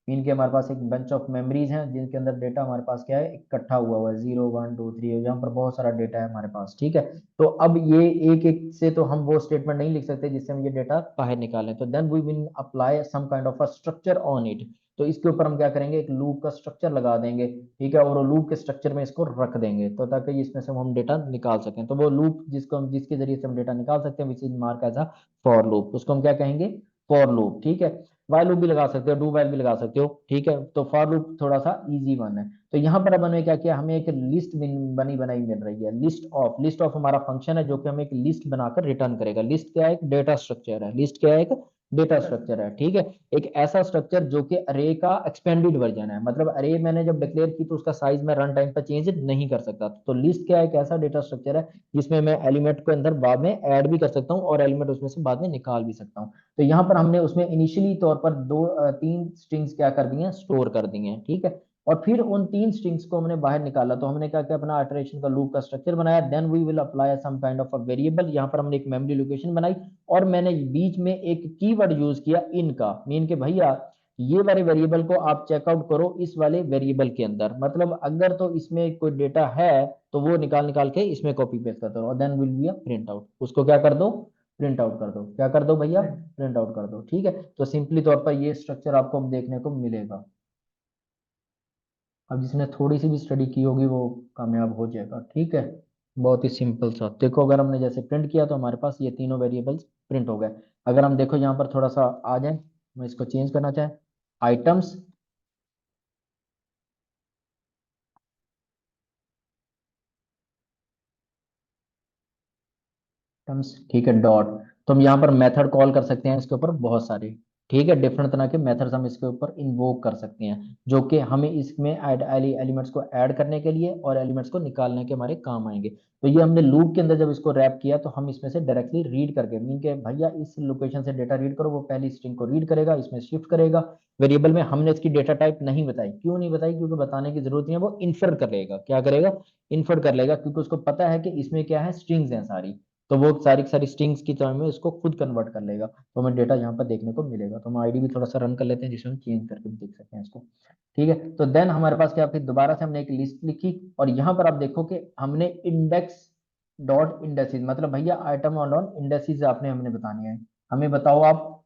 मीन के हमारे पास एक बंच ऑफ मेमोरीज हैं जिनके अंदर डेटा हमारे पास क्या है इकट्ठा हुआ हुआ है, 0 1 2 3, यहाँ पर बहुत सारा डेटा है हमारे पास, ठीक है। तो अब ये एक एक से तो हम वो स्टेटमेंट नहीं लिख सकते जिससे हम ये डेटा बाहर निकालें, तो then we will apply some kind of a structure on it. तो इसके ऊपर हम क्या करेंगे, एक लूप का स्ट्रक्चर लगा देंगे, ठीक है, और वो लूप के स्ट्रक्चर में इसको रख देंगे तो ताकि इसमें से हम डेटा निकाल सकें। तो वो लूप जिसको हम जिसके जरिए से हम डेटा निकाल सकते हैं which is mark as a for loop, उसको हम क्या कहेंगे, फॉर लूप, ठीक है। वाइल लूप भी लगा सकते हो, डू वाइल भी लगा सकते हो, ठीक है। तो फॉर लूप थोड़ा सा इजी वन है। तो यहाँ पर अब हमें क्या किया, हमें एक लिस्ट बनी बनाई मिल रही है, लिस्ट ऑफ हमारा फंक्शन है जो कि हमें एक लिस्ट बनाकर रिटर्न करेगा। लिस्ट क्या है, एक डेटा स्ट्रक्चर है, लिस्ट क्या है, एक डेटा स्ट्रक्चर है, ठीक है। एक ऐसा स्ट्रक्चर जो कि अरे का एक्सपेंडेड वर्जन है, मतलब अरे मैंने जब डिक्लेयर की तो उसका साइज मैं रन टाइम पर चेंज नहीं कर सकता। तो लिस्ट क्या है, एक ऐसा डेटा स्ट्रक्चर है जिसमें मैं एलिमेंट को अंदर बाद में ऐड भी कर सकता हूँ और एलिमेंट उसमें से बाद में निकाल भी सकता हूँ। तो यहाँ पर हमने उसमें इनिशियली तौर पर तीन स्ट्रिंग्स क्या कर दी हैं, स्टोर कर दी हैं, ठीक है। और फिर उन तीन स्ट्रिंग्स को हमने बाहर निकाला तो हमने क्या किया, अपना आइटरेशन का लूप का स्ट्रक्चर बनाया, then we will apply some kind of a variable, यहाँ पर हमने एक मेमोरी लोकेशन बनाई और मैंने बीच में एक कीवर्ड यूज किया इनका, मीन के भैया ये वाले वेरिएबल को आप चेकआउट करो इस वाले वेरिएबल के अंदर, मतलब अगर तो इसमें कोई डेटा है तो वो निकाल निकाल के इसमें कॉपी पेस्ट करते रहो, then will be a print out, उसको क्या कर दो, प्रिंट आउट कर दो, क्या कर दो भैया, प्रिंट आउट कर दो, ठीक है। तो सिंपली तौर पर ये स्ट्रक्चर आपको देखने को मिलेगा। अब जिसने थोड़ी सी भी स्टडी की होगी वो कामयाब हो जाएगा, ठीक है। बहुत ही सिंपल सा देखो, अगर हमने जैसे प्रिंट किया तो हमारे पास ये तीनों वेरिएबल्स प्रिंट हो गए। अगर हम देखो यहाँ पर थोड़ा सा आ जाए, मैं इसको चेंज करना चाहें, आइटम्स, टर्म्स, ठीक है, डॉट, तो हम यहाँ पर मेथड कॉल कर सकते हैं इसके ऊपर बहुत सारे, ठीक है, डिफरेंट तरह के मेथड्स हम इसके ऊपर इन्वोक कर सकते हैं जो कि हमें इसमें एलिमेंट्स को ऐड करने के लिए और एलिमेंट्स को निकालने के हमारे काम आएंगे। तो ये हमने लूप के अंदर जब इसको रैप किया तो हम इसमें से डायरेक्टली रीड करके, मीन के भैया इस लोकेशन से डेटा रीड करो, वो पहली स्ट्रिंग को रीड करेगा, इसमें शिफ्ट करेगा वेरिएबल में। हमने इसकी डेटा टाइप नहीं बताई, क्यों नहीं बताई, क्योंकि बताने की जरूरत नहीं है, वो इन्फर कर लेगा, क्या करेगा, इन्फर कर लेगा, क्योंकि उसको पता है कि इसमें क्या है, स्ट्रिंग्स हैं सारी, तो वो सारी की सारी स्ट्रिंग्स की तरह में इसको खुद कन्वर्ट कर लेगा, तो हमें डेटा यहाँ पर देखने को मिलेगा। तो हम आईडी भी थोड़ा सा रन कर लेते हैं जिसमें हम चेंज करके भी देख सकते हैं इसको, ठीक है। तो देन हमारे पास क्या, फिर दोबारा से हमने एक लिस्ट लिखी और यहाँ पर आप देखो कि हमने इंडेक्स डॉट इंडेसिस, मतलब भैया आइटम ऑन इंडेसिस आपने हमने बतानी है, हमें बताओ आप।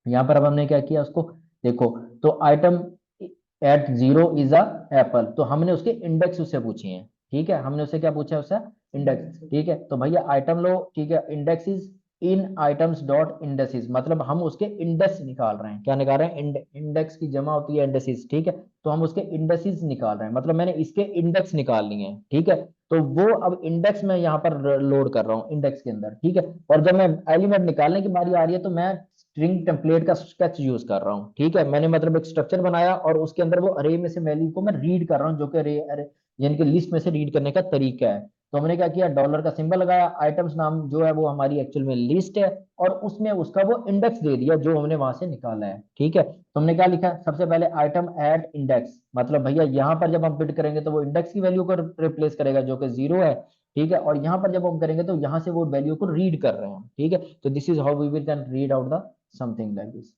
यहाँ पर अब हमने क्या किया उसको देखो, तो item at 0 is a apple, तो हमने उसके इंडेक्स उससे पूछे हैं, ठीक है, हमने उससे क्या पूछा है, उससे इंडेक्स, ठीक है। तो भैया आइटम लो, ठीक है, index is in items dot indices, मतलब हम उसके इंडेक्स निकाल रहे हैं, क्या निकाल रहे हैं, इंडेक्स की जमा होती है इंडेसिस, ठीक है। तो हम उसके इंडेसिस निकाल रहे हैं, मतलब मैंने इसके इंडेक्स निकाल लिए हैं, ठीक है। तो वो अब इंडेक्स में यहाँ पर लोड कर रहा हूँ इंडेक्स के अंदर, ठीक है। और जब मैं एलिमेंट निकालने की बारी आ रही है तो मैं स्ट्रिंग टेम्पलेट का स्केच यूज कर रहा हूँ, ठीक है। मैंने मतलब एक स्ट्रक्चर बनाया और उसके अंदर वो अरे में से वैल्यू को मैं रीड कर रहा हूँ, जो कि अरे अरे यानी कि लिस्ट में से रीड करने का तरीका है। तो हमने क्या किया, डॉलर का सिंबल लगाया, आइटम्स नाम जो है वो हमारी एक्चुअल में लिस्ट है, और उसमें उसका वो इंडेक्स दे दिया जो हमने वहां से निकाला है, ठीक है। तो हमने क्या लिखा, सबसे पहले आइटम एट इंडेक्स, मतलब भैया यहाँ पर जब हम प्रिंट करेंगे तो वो इंडेक्स की वैल्यू को रिप्लेस करेगा जो कि 0 है, ठीक है। और यहाँ पर जब हम करेंगे तो यहाँ से वो वैल्यू को रीड कर रहे हैं, ठीक है। तो this is how we will can read out the something like this.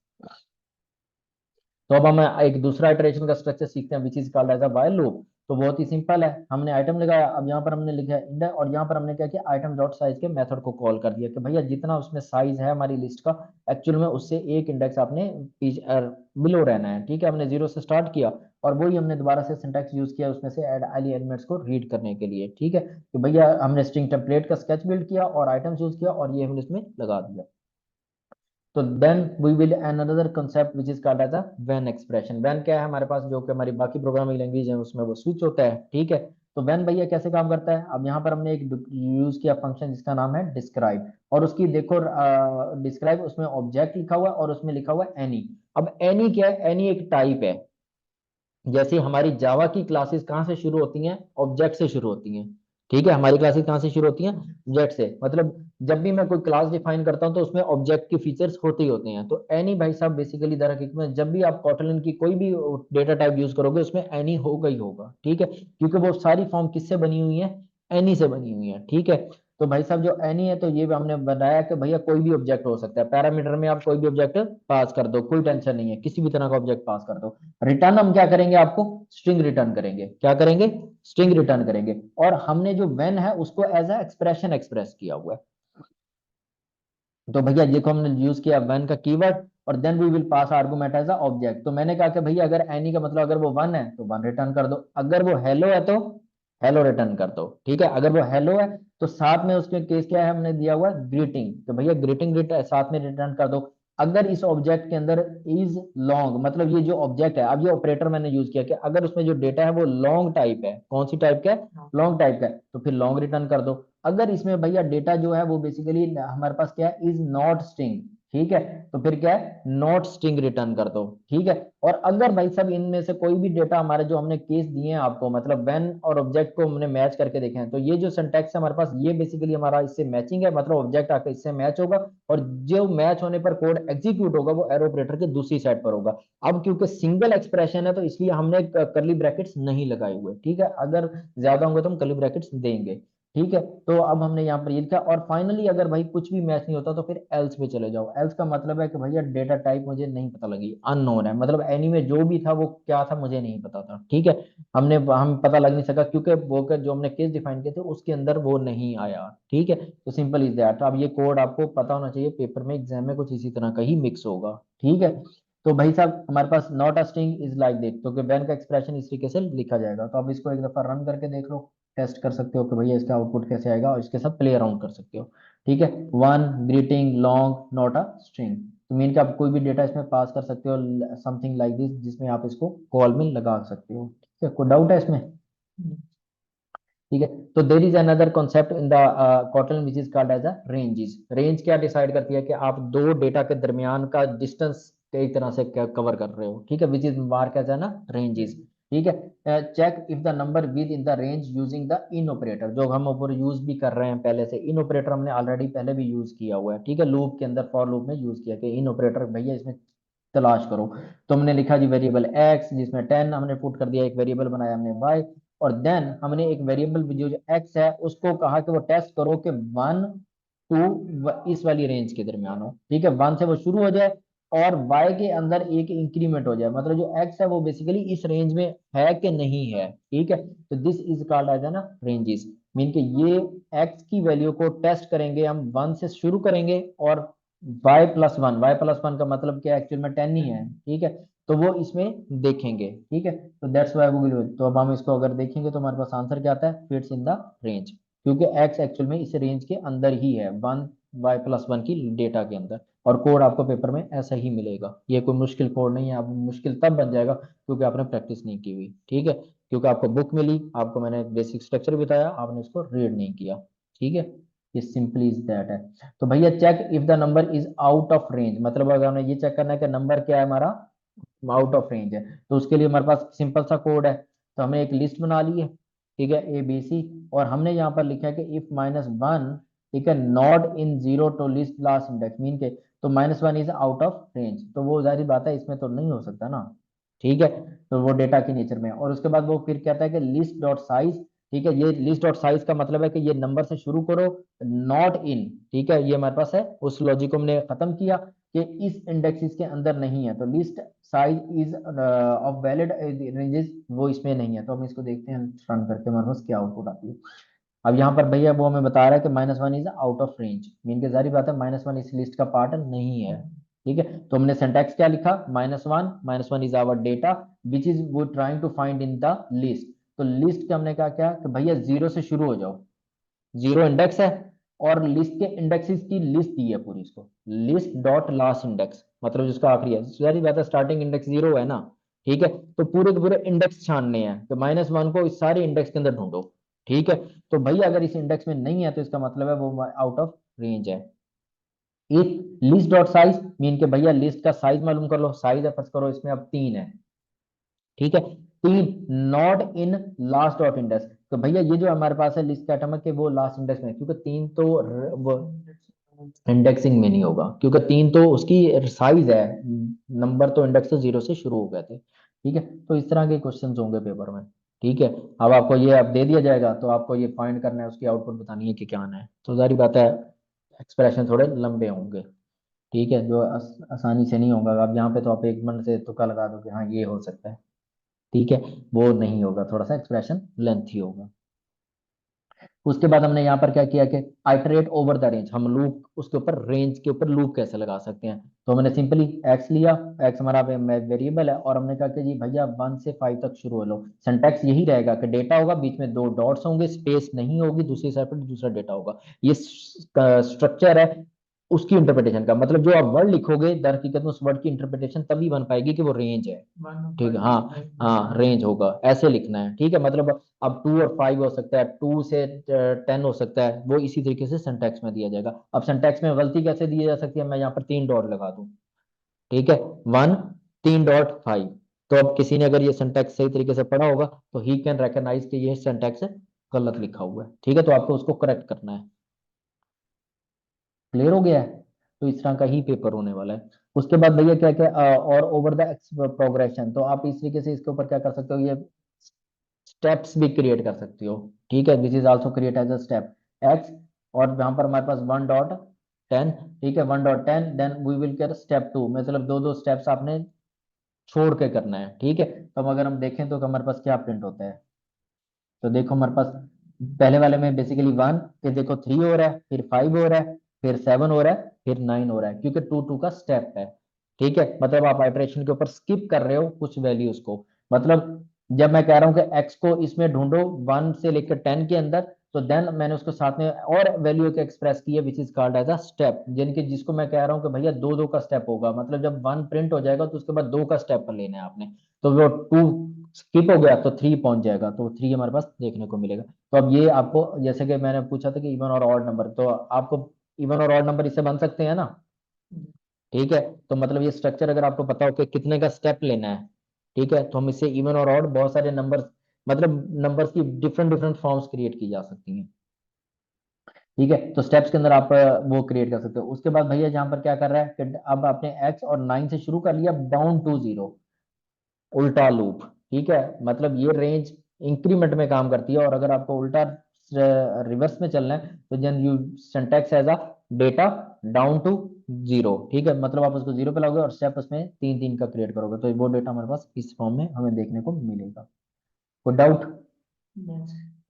तो अब हम एक दूसरा इटरेशन का स्ट्रक्चर सीखते हैं which is called as a while loop. तो बहुत ही सिंपल है, हमने आइटम लगाया, अब यहाँ पर हमने लिखा है इंडेक्स, और यहाँ पर हमने क्या किया, आइटम डॉट साइज के मेथड को कॉल कर दिया कि भैया जितना उसमें साइज है हमारी लिस्ट का, एक्चुअल में उससे एक इंडेक्स आपने बिलो रहना है, ठीक है। हमने 0 से स्टार्ट किया, और वही हमने दोबारा से सिंटैक्स यूज किया उसमें से ऐड आई एलिमेंट्स को रीड करने के लिए, ठीक है। तो भैया हमने स्ट्रिंग टेम्पलेट का स्केच बिल्ड किया और आइटम्स यूज किया, और ये हमने इसमें लगा दिया। तो then we will another concept which is called as a when expression. When क्या है हमारे पास, जो कि हमारी बाकी प्रोग्रामिंग लैंग्वेज है उसमें वो स्विच होता है, ठीक है। तो व्हेन भैया कैसे काम करता है, अब यहाँ पर हमने एक यूज किया फंक्शन जिसका नाम है डिस्क्राइब, और उसकी देखो डिस्क्राइब, उसमें ऑब्जेक्ट लिखा हुआ है और उसमें लिखा हुआ है एनी। अब एनी क्या है, एनी एक टाइप है। जैसे हमारी जावा की क्लासेस कहाँ से शुरू होती हैं, ऑब्जेक्ट से शुरू होती हैं, ठीक है। हमारी क्लासेस कहाँ से शुरू होती हैं, ऑब्जेक्ट से। मतलब जब भी मैं कोई क्लास डिफाइन करता हूँ तो उसमें ऑब्जेक्ट के फीचर्स होते ही होते हैं। तो एनी भाई साहब बेसिकली दर हकीकत में जब भी आप कॉटलन की कोई भी डेटा टाइप यूज करोगे उसमें एनी होगा ही होगा, ठीक है, क्योंकि वो सारी फॉर्म किससे बनी हुई है, एनी से बनी हुई है, ठीक है। तो भाई साहब जो एनी है, तो ये हमने बनाया कि भैया कोई भी ऑब्जेक्ट हो सकता है, पैरामीटर में आप कोई भी ऑब्जेक्ट पास कर दो, कोई टेंशन नहीं है, किसी भी तरह का ऑब्जेक्ट पास कर दो। रिटर्न हम क्या करेंगे, आपको स्ट्रिंग रिटर्न करेंगे, क्या करेंगे, स्ट्रिंग रिटर्न करेंगे। और हमने जो वेन है उसको एज ए एक्सप्रेशन एक्सप्रेस किया हुआ है। तो भैया देखो हमने यूज किया वेन का कीवर्ड, और then we will pass argument as a object. तो मैंने कहा कि भैया अगर एनी का मतलब अगर वो वन है तो वन रिटर्न कर दो, अगर वो हेलो है तो हेलो रिटर्न कर दो, ठीक है। अगर वो हेलो है तो साथ में उसके केस क्या है, हमने दिया हुआ ग्रीटिंग, तो भैया ग्रीटिंग साथ में रिटर्न कर दो। अगर इस ऑब्जेक्ट के अंदर इज लॉन्ग, मतलब ये जो ऑब्जेक्ट है, अब ये ऑपरेटर मैंने यूज किया कि अगर उसमें जो डेटा है वो लॉन्ग टाइप है, कौन सी टाइप का है, लॉन्ग टाइप का है, तो फिर लॉन्ग रिटर्न कर दो। अगर इसमें भैया डेटा जो है वो बेसिकली हमारे पास क्या है, इज नॉट स्ट्रिंग, ठीक है, तो फिर क्या है, नॉट स्ट्रिंग रिटर्न कर दो, ठीक है। और अगर भाई साहब इनमें से कोई भी डेटा हमारे जो हमने केस दिए हैं आपको, मतलब वेन और ऑब्जेक्ट को हमने मैच करके देखे हैं, तो ये जो सिंटैक्स है हमारे पास ये बेसिकली हमारा इससे मैचिंग है, मतलब ऑब्जेक्ट आकर इससे मैच होगा, और जो मैच होने पर कोड एग्जीक्यूट होगा वो एरो ऑपरेटर के दूसरी साइड पर होगा। अब क्योंकि सिंगल एक्सप्रेशन है तो इसलिए हमने करली ब्रैकेट्स नहीं लगाए हुए, ठीक है। अगर ज्यादा होंगे तो हम करली ब्रैकेट्स देंगे, ठीक है। तो अब हमने यहाँ पर ये लिखा, और फाइनली अगर भाई कुछ भी मैच नहीं होता तो फिर एल्स पे चले जाओ। एल्स का मतलब है कि भैया डेटा टाइप मुझे नहीं पता लगी, अननोन है, मतलब एनी में जो भी था वो क्या था मुझे नहीं पता था, ठीक है। हम पता लग नहीं सका क्योंकि वो जो हमने केस डिफाइन किए थे उसके अंदर वो नहीं आया, ठीक है। तो सिंपल इज दैट। अब ये कोड आपको पता होना चाहिए, पेपर में एग्जाम में कुछ इसी तरह का ही मिक्स होगा, ठीक है। तो भाई साहब हमारे पास not a string is like this, तो वैन का एक्सप्रेशन इस तरीके से लिखा जाएगा। तो अब इसको एक दफा रन करके देख लो, टेस्ट कर सकते हो कि भैया इसका आउटपुट कैसे आएगा, और इसके साथ प्ले अराउंड कर सकते हो, ठीक है। One greeting long not a string, तो मीन का आप कोई भी डेटा इसमें पास कर सकते हो, समथिंग लाइक दिस, जिसमें आप इसको कॉल में लगा सकते हो, ठीक है। कोई डाउट है इसमें, ठीक है। तो there is another concept in the Kotlin which is called as a ranges. Range क्या डिसाइड करती है कि आप दो डेटा के दरमियान का डिस्टेंस कई तरह से कवर कर रहे हो, ठीक है, which is mark as an ranges, ठीक है। Check if the number within the range using the in operator, जो हम ऊपर यूज भी कर रहे हैं पहले से, इन ऑपरेटर हमने ऑलरेडी पहले भी यूज किया हुआ है, ठीक है। लूप के अंदर फॉर लूप में यूज किया कि इन ऑपरेटर भैया इसमें तलाश करो। तो हमने लिखा जी वेरिएबल एक्स, जिसमें 10 हमने पुट कर दिया, एक वेरिएबल बनाया हमने वाई, और देन हमने एक वेरिएबल जो एक्स है उसको कहा कि वो टेस्ट करो कि वन टू इस वाली रेंज के दरमियान हो, ठीक है, वन से वो शुरू हो जाए और वाई के अंदर एक इंक्रीमेंट हो जाए, मतलब जो एक्स है वो बेसिकली इस रेंज में है कि नहीं है, ठीक है। तो this is called as an ranges, mean के ये एक्स की वैल्यू को टेस्ट करेंगे हम, वन से शुरू करेंगे, और वाई प्लस वन का मतलब क्या, एक्चुअल में 10 ही है, ठीक है। तो वो इसमें देखेंगे, ठीक है। तो दैट्स वाई वो will- तो अब हम इसको अगर देखेंगे तो हमारे पास आंसर क्या आता है, फिट्स इन द रेंज, क्योंकि एक्स एक्चुअल में इस रेंज के अंदर ही है, वन वाई प्लस वन की डेटा के अंदर। और कोड आपको पेपर में ऐसा ही मिलेगा, ये कोई मुश्किल कोड नहीं है। आप मुश्किल तब बन जाएगा क्योंकि आपने प्रैक्टिस नहीं की हुई, ठीक है। क्योंकि आपको बुक मिली, आपको मैंने बेसिक स्ट्रक्चर बताया, आपने उसको रीड नहीं किया, ठीक है। ये सिंपली इज दैट है। तो भैया check if the number is out of range, मतलब अगर हमें ये चेक करना है कि नंबर क्या है हमारा आउट ऑफ रेंज है, तो उसके लिए हमारे पास सिंपल सा कोड है। तो हमने एक लिस्ट बना ली है, ठीक है, ए बी सी, और हमने यहाँ पर लिखा है कि इफ -1, ठीक है, not in zero to list last index mean के, तो -1 इज आउट ऑफ रेंज, तो वो जाहिर बात है इसमें तो नहीं हो सकता ना, ठीक है। तो वो डेटा के नेचर में है। और उसके बाद वो फिर कहता है कि लिस्ट डॉट साइज, ठीक है, ये लिस्ट डॉट साइज का मतलब है कि ये नंबर से शुरू करो, नॉट इन, ठीक है, ये हमारे पास है। उस लॉजिक को हमने खत्म किया कि इस इंडेक्सेस के अंदर नहीं है, तो list size is of valid ranges, वो इसमें नहीं है। तो हम इसको देखते हैं रन करके हमारे पास क्या आउटपुट आती है। अब यहाँ पर भैया वो हमें बता रहा है कि -1 is out of range, mean के जारी बात है -1 इस लिस्ट का पार्ट नहीं है, ठीक है। तो हमने सिंटैक्स क्या लिखा, -1 is our data which is वो trying to find in the list. तो लिस्ट का हमने क्या किया कि भैया जीरो से शुरू हो जाओ, जीरो इंडेक्स है, और लिस्ट के इंडेक्सेस की लिस्ट दी है पूरी, इसको लिस्ट डॉट लास्ट इंडेक्स, मतलब जिसका आखिरी है, सारी बात है, स्टार्टिंग इंडेक्स जीरो है ना, ठीक है। तो पूरे के पूरे इंडेक्स छानने हैं, तो -1 को इस सारे इंडेक्स के अंदर ढूंढो, ठीक है। तो भैया अगर इस इंडेक्स में नहीं है तो इसका मतलब है वो आउट ऑफ रेंज है। If list dot size mean के भैया लिस्ट का साइज मालूम कर लो, साइज है फर्स्ट करो इसमें अब 3 है, ठीक है, 3 not in last dot index, तो भैया ये जो हमारे पास है लिस्ट का आइटम है कि वो लास्ट इंडेक्स में है, क्योंकि 3 तो वो इंडेक्सिंग में नहीं होगा, क्योंकि 3 तो उसकी साइज है, नंबर तो इंडेक्स से जीरो से शुरू हो गए थे, ठीक है। तो इस तरह के क्वेश्चन होंगे पेपर में, ठीक है। अब आपको ये अब दे दिया जाएगा, तो आपको ये फाइंड करना है, उसकी आउटपुट बतानी है कि क्या आना है। तो जारी बात है एक्सप्रेशन थोड़े लंबे होंगे, ठीक है, जो आसानी से नहीं होगा। अब यहाँ पे तो आप एक मन से तुक्का लगा दो कि हाँ ये हो सकता है, ठीक है, वो नहीं होगा, थोड़ा सा एक्सप्रेशन लेंथी होगा। उसके बाद हमने यहाँ पर क्या किया कि आइटरेट ओवर द रेंज, हम लूप उसके ऊपर रेंज के ऊपर लूप कैसे लगा सकते हैं। तो हमने सिंपली एक्स लिया, एक्स हमारा वेरिएबल है, और हमने कहा कि जी भैया 1 से 5 तक शुरू हो लो। सिंटैक्स यही रहेगा कि डेटा होगा, बीच में दो डॉट्स होंगे, स्पेस नहीं होगी, दूसरी साइड पर दूसरा डेटा होगा, ये स्ट्रक्चर है उसकी इंटरप्रिटेशन का। मतलब जो आप वर्ड लिखोगे दर हकीकत में उस वर्ड की इंटरप्रिटेशन तभी बन पाएगी कि वो रेंज है, ठीक है, हाँ हाँ रेंज होगा, ऐसे लिखना है, ठीक है। मतलब अब 2 और 5 हो सकता है, 2 से 10 हो सकता है, वो इसी तरीके से सिंटैक्स में दिया जाएगा। अब सिंटैक्स में गलती कैसे दी जा सकती है, मैं यहाँ पर 3 डॉट लगा दूं, ठीक है, 1 3.5, तो अब किसी ने अगर ये सिंटैक्स सही तरीके से पढ़ा होगा तो ही कैन रिकॉग्नाइज कि ये सिंटैक्स गलत लिखा हुआ है, ठीक है, तो आपको उसको करेक्ट करना है। क्लियर हो गया है। तो इस तरह का ही पेपर होने वाला है। उसके बाद भैया क्या क्या और ओवर द प्रोग्रेशन, तो आप इस तरीके से इसके ऊपर क्या कर सकते हो, ये स्टेप्स भी क्रिएट कर सकते हो, ठीक है, this is also create as a step X, और यहाँ पर हमारे पास 1.10, ठीक है, 1.10, then we will get step 2, मतलब दो दो स्टेप्स आपने छोड़ के करना है, ठीक है। तो अब अगर हम देखें तो हमारे पास क्या प्रिंट होता है, तो देखो हमारे पास पहले वाले में बेसिकली 1, फिर देखो 3 हो रहा है, फिर 5 हो रहा है, फिर 7 हो रहा है, फिर 9 हो रहा है, क्योंकि 2 का स्टेप है, ठीक है। मतलब आप आइटरेशन के ऊपर स्किप कर रहे हो कुछ वैल्यूज को। मतलब जब मैं कह रहा हूँ कि एक्स को इसमें ढूंढो 1 से लेकर 10 के अंदर, तो देन मैंने उसको साथ में और वैल्यू के एक्सप्रेस किया which is called as a step, यानी कि जिसको मैं कह रहा हूँ कि भैया दो दो का स्टेप होगा, मतलब जब 1 प्रिंट हो जाएगा तो उसके बाद 2 का स्टेप पर लेना है आपने। तो वो 2 स्किप हो गया तो 3 पहुंच जाएगा, तो 3 हमारे पास देखने को मिलेगा। तो अब ये आपको, जैसे कि मैंने पूछा था कि इवन और ऑड नंबर, तो आपको इवन और ऑड नंबर इससे बन सकते हैं ना, ठीक है। तो मतलब ये स्ट्रक्चर अगर आपको पता हो कि कितने का स्टेप लेना है, ठीक है, तो हम इससे इवन और ऑड बहुत सारे नंबर, मतलब नंबर्स की डिफरेंट डिफरेंट फॉर्म्स क्रिएट की जा सकती हैं, ठीक है। तो स्टेप्स के अंदर आप वो क्रिएट कर सकते हो। उसके बाद भैया जहां पर क्या कर रहा है कि अब आपने एक्स और 9 से शुरू कर लिया डाउन टू जीरो, उल्टा लूप, ठीक है, मतलब ये रेंज इंक्रीमेंट में काम करती है, और अगर आपको उल्टा रिवर्स में चलना है तो then you syntax as a data down to zero, ठीक है, मतलब आप उसको जीरो पे लाओगे और स्टेप उसमें 3 3 का क्रिएट करोगे, तो वो डेटा हमारे पास इस फॉर्म में हमें देखने को मिलेगा। कोई डाउट?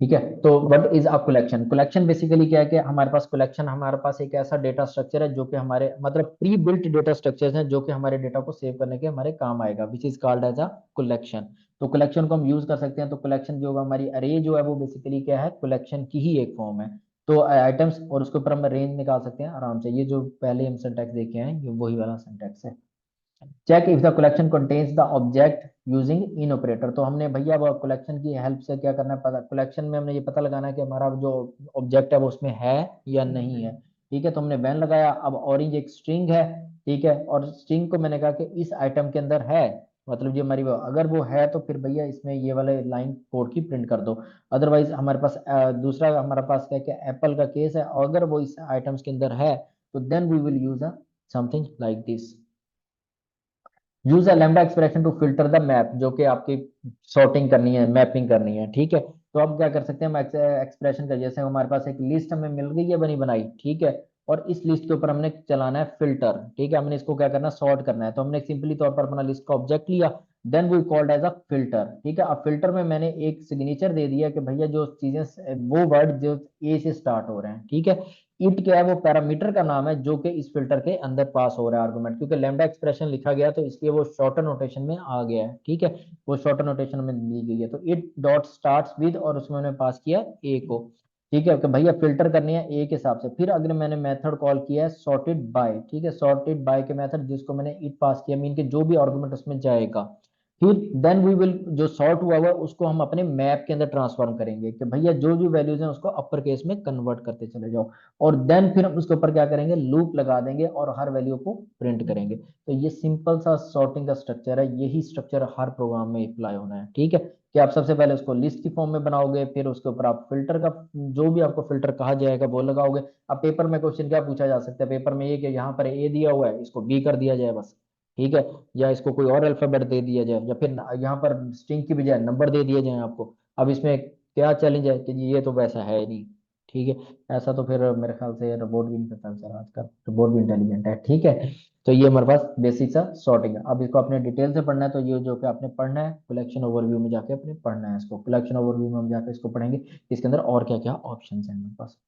ठीक है। तो what is a collection, collection basically क्या है कि हमारे पास कलेक्शन, हमारे पास एक ऐसा डेटा स्ट्रक्चर है जो कि हमारे मतलब प्री बिल्ट डेटा स्ट्रक्चर्स हैं जो कि हमारे डेटा को सेव करने के हमारे काम आएगा, which is called as a collection. तो कलेक्शन को हम यूज कर सकते हैं। तो कलेक्शन जो होगा, हमारी अरे जो है वो बेसिकली क्या है, कलेक्शन की ही एक फॉर्म है। तो आइटम्स, और उसके ऊपर हम रेंज निकाल सकते हैं आराम से, ये जो पहले हम सिंटैक्स देखे हैं ये वही वाला सिंटैक्स है। Check if the collection contains the object using in operator. तो हमने भैया वो कलेक्शन की हेल्प से क्या करना है, पता कलेक्शन में हमने ये पता लगाना है कि हमारा जो ऑब्जेक्ट है वो उसमें है या नहीं है। ठीक है, तो हमने वैन लगाया। अब ऑरेंज एक स्ट्रिंग है, ठीक है, और स्ट्रिंग को मैंने कहा कि इस आइटम के अंदर है, मतलब ये हमारी अगर वो है तो फिर भैया इसमें ये वाले लाइन कोड की प्रिंट कर दो। अदरवाइज हमारे पास दूसरा हमारे पास क्या क्या एप्पल का केस है, अगर वो इस आइटम्स के अंदर है तो then we will use a something like this. Use a lambda expression to filter the map, जो कि आपकी सॉर्टिंग करनी है, मैपिंग करनी है। ठीक है, तो अब क्या कर सकते हैं हम एक्सप्रेशन का, जैसे हमारे पास एक लिस्ट हमें मिल गई है बनी बनाई, ठीक है, और इस लिस्ट के ऊपर हमने चलाना है फिल्टर। ठीक है, हमने इसको क्या करना है, सॉर्ट करना है। तो हमने सिंपली तौर पर अपना लिस्ट का ऑब्जेक्ट लिया, then we called as a filter. ठीक है, अब फिल्टर में मैंने एक सिग्नेचर दे दिया कि भैया जो चीजें वो वर्ड जो ए से स्टार्ट हो रहे हैं। ठीक है, इट क्या है, वो पैरामीटर का नाम है जो कि इस फिल्टर के अंदर पास हो रहा है आर्गुमेंट, क्योंकि लैम्डा एक्सप्रेशन लिखा गया तो इसलिए वो शॉर्टर नोटेशन में आ गया है। ठीक है, वो शॉर्टर नोटेशन में दी गई है, तो इट डॉट स्टार्ट्स विद, और उसमें उन्होंने पास किया ए को। ठीक है, कि भैया फिल्टर करनी है ए के हिसाब से। फिर अगर मैंने मेथड कॉल किया है सॉर्टेड बाय, ठीक है, सॉर्टेड बाय के मेथड जिसको मैंने इट पास किया, मीन के जो भी आर्गुमेंट उसमें जाएगा, फिर देन वी विल जो सॉर्ट हुआ हुआ उसको हम अपने मैप के अंदर ट्रांसफॉर्म करेंगे कि भैया जो जो वैल्यूज हैं उसको अपर केस में कन्वर्ट करते चले जाओ, और देन फिर हम उसके ऊपर क्या करेंगे, लूप लगा देंगे और हर वैल्यू को प्रिंट करेंगे। तो ये सिंपल सा सॉर्टिंग का स्ट्रक्चर है, यही स्ट्रक्चर हर प्रोग्राम में अप्लाई होना है। ठीक है, कि आप सबसे पहले उसको लिस्ट की फॉर्म में बनाओगे, फिर उसके ऊपर आप फिल्टर का जो भी आपको फिल्टर कहा जाएगा वो लगाओगे। अब पेपर में क्वेश्चन क्या पूछा जा सकता है, पेपर में ये कि यहाँ पर ए दिया हुआ है, इसको बी कर दिया जाए बस। ठीक है, या इसको कोई और अल्फाबेट दे दिया जाए, या फिर यहाँ पर स्ट्रिंग की बजाय नंबर दे दिए जाए आपको। अब इसमें क्या चैलेंज है कि ये तो वैसा है ही नहीं। ठीक है, ऐसा तो फिर मेरे ख्याल से रोबोट भी नहीं करता बेचारा, आजकल रोबोट भी इंटेलिजेंट है। ठीक है, तो ये हमारे पास बेसिक सा सॉर्टिंग है। अब इसको अपने डिटेल से पढ़ना है, तो ये जो कि आपने पढ़ना है कलेक्शन ओवरव्यू में जाके अपने पढ़ना है, इसको कलेक्शन ओवरव्यू में हम जाके इसको पढ़ेंगे, इसके अंदर और क्या क्या ऑप्शन है हमारे पास।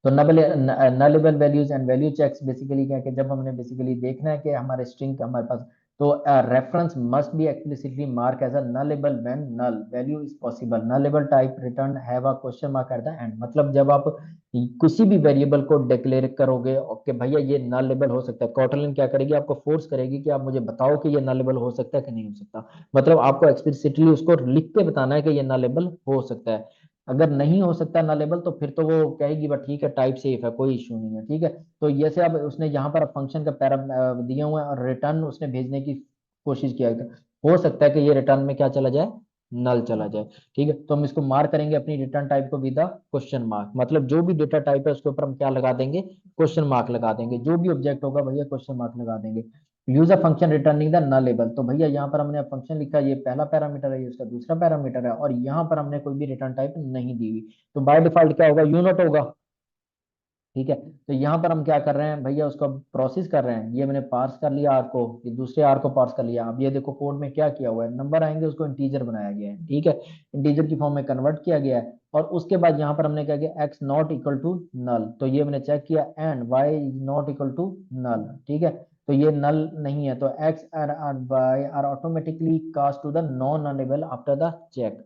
तो nullable values and value checks basically क्या है कि जब हमने बेसिकली देखना है कि हमारे स्ट्रिंग हमारे पास, तो reference must be explicitly mark as a nullable when null value is possible, nullable type return have a question mark at the end. मतलब जब आप किसी भी वेरिएबल को डिक्लेयर करोगे कि भैया ये नलेबल हो सकता है, कॉटलिन क्या करेगी, आपको फोर्स करेगी कि आप मुझे बताओ कि ये नलेबल हो सकता है कि नहीं हो सकता। मतलब आपको एक्सप्लिसिटली उसको लिख के बताना है कि ये नलेबल हो सकता है। अगर नहीं हो सकता नलेबल तो फिर तो वो कहेगी बट ठीक है टाइप सेफ है, कोई इश्यू नहीं है। ठीक है, तो जैसे अब उसने यहाँ पर फंक्शन का पैरा दिए हुए हैं और रिटर्न उसने भेजने की कोशिश किया है, हो सकता है कि ये रिटर्न में क्या चला जाए, नल चला जाए। ठीक है, तो हम इसको मार्क करेंगे अपनी रिटर्न टाइप को विद क्वेश्चन मार्क, मतलब जो भी डेटा टाइप है उसके ऊपर हम क्या लगा देंगे, क्वेश्चन मार्क लगा देंगे, जो भी ऑब्जेक्ट होगा भैया क्वेश्चन मार्क लगा देंगे। Use a function returning the nullable, तो भैया यहाँ पर हमने फंक्शन लिखा, ये पहला पैरामीटर है, ये उसका दूसरा पैरामीटर है, और यहाँ पर हमने कोई भी रिटर्न टाइप नहीं दी हुई, तो बाय डिफॉल्ट क्या होगा, यूनोट होगा। ठीक है, तो यहाँ पर हम क्या कर रहे हैं भैया, उसको प्रोसेस कर रहे हैं, ये मैंने पार्स कर लिया आर को, ये दूसरे आर को पार्स कर लिया। अब ये देखो कोड में क्या किया हुआ है, नंबर आएंगे उसको इंटीजर बनाया गया है। ठीक है, इंटीजर की फॉर्म में कन्वर्ट किया गया है, और उसके बाद यहाँ पर हमने क्या किया, X not equal to null, तो ये मैंने चेक किया, and Y is not equal to null. ठीक है, तो ये नल नहीं है, तो X and Y are automatically cast to the non nullable after the check.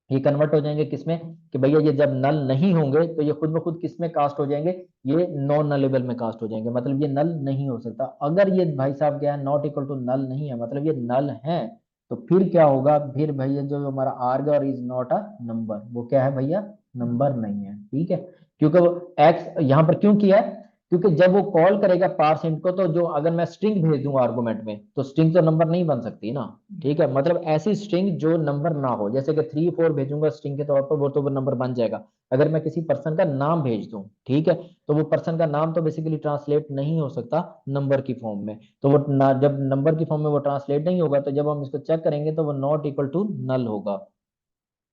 ये कन्वर्ट हो जाएंगे किसमें, कि भैया ये जब नल नहीं होंगे तो ये खुद ब खुद किस में कास्ट हो जाएंगे, ये नॉन नलेबल में कास्ट हो जाएंगे, मतलब ये नल नहीं हो सकता। अगर ये भाई साहब क्या है, नॉट इक्वल टू नल नहीं है, मतलब ये नल है, तो फिर क्या होगा, फिर भैया जो हमारा आर्ग और इज नॉट अ नंबर, वो क्या है भैया, नंबर नहीं है। ठीक है, क्योंकि वो एक्स यहाँ पर क्यों किया है, क्योंकि जब वो कॉल करेगा पार्स इंट को, तो जो अगर मैं स्ट्रिंग भेज दूं आर्गुमेंट में, तो स्ट्रिंग तो नंबर नहीं बन सकती ना। ठीक है, मतलब ऐसी स्ट्रिंग जो नंबर ना हो, जैसे कि 3 4 भेजूंगा स्ट्रिंग के तौर पर, वो तो नंबर बन जाएगा। अगर मैं किसी पर्सन का नाम भेज दूं, ठीक है, तो वो पर्सन का नाम तो बेसिकली ट्रांसलेट नहीं हो सकता नंबर की फॉर्म में, तो वो ना, जब नंबर की फॉर्म में वो ट्रांसलेट नहीं होगा, तो जब हम इसको चेक करेंगे तो वो नॉट इक्वल टू नल होगा,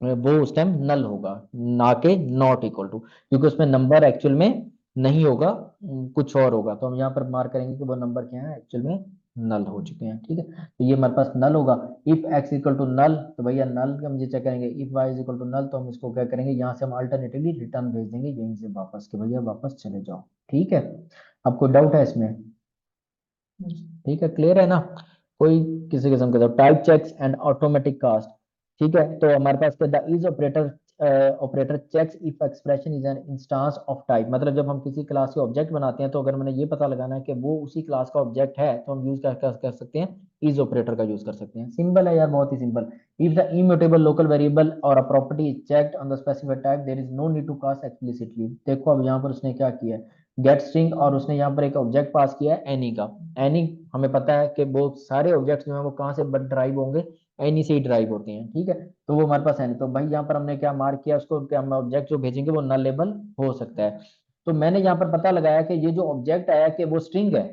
वो उस टाइम नल होगा, ना के नॉट इक्वल टू, क्योंकि उसमें नंबर एक्चुअल में नहीं होगा, कुछ और होगा। तो हम यहाँ पर मार्क करेंगे कि वो नंबर क्या है, एक्चुअल में नल हो चुके हैं। ठीक है, तो ये हमारे पास नल होगा। If X equal to null, तो भैया नल हम ये चेक करेंगे, if Y is equal to null, तो हम इसको क्या करेंगे, यहाँ से हम अल्टरनेटिवली रिटर्न भेज देंगे यहीं से वापस, कि भैया वापस चले जाओ। ठीक है, आपको डाउट है इसमें, ठीक है, क्लियर है ना, कोई किसी किस्म का type checks and automatic cast. ठीक है, तो हमारे पास the is operator operator checks if expression is an instance of type, मतलब जब हम किसी क्लास के ऑब्जेक्ट बनाते हैं तो अगर मैंने ये पता लगाना है कि वो उसी क्लास का ऑब्जेक्ट है तो हम यूज कर सकते हैं इज ऑपरेटर का यूज कर सकते हैं। सिंपल है यार, बहुत ही simple. If the immutable local variable और a property is checked on the specified type there is no need to cast explicitly. देखो अब यहाँ पर उसने क्या किया है, गेट स्ट्रिंग, और उसने यहाँ पर एक ऑब्जेक्ट पास किया है एनी का। एनी हमें पता है कि वो सारे ऑब्जेक्ट्स जो है वो कहाँ से ड्राइव होंगे, एनी से ही ड्राइव होते हैं, ठीक है। तो वो हमारे पास है नहीं, तो भाई यहाँ पर हमने क्या मार्क किया उसको, क्या हम ऑब्जेक्ट जो भेजेंगे वो नलेबल हो सकता है। तो मैंने यहाँ पर पता लगाया कि ये जो ऑब्जेक्ट आया कि वो स्ट्रिंग है।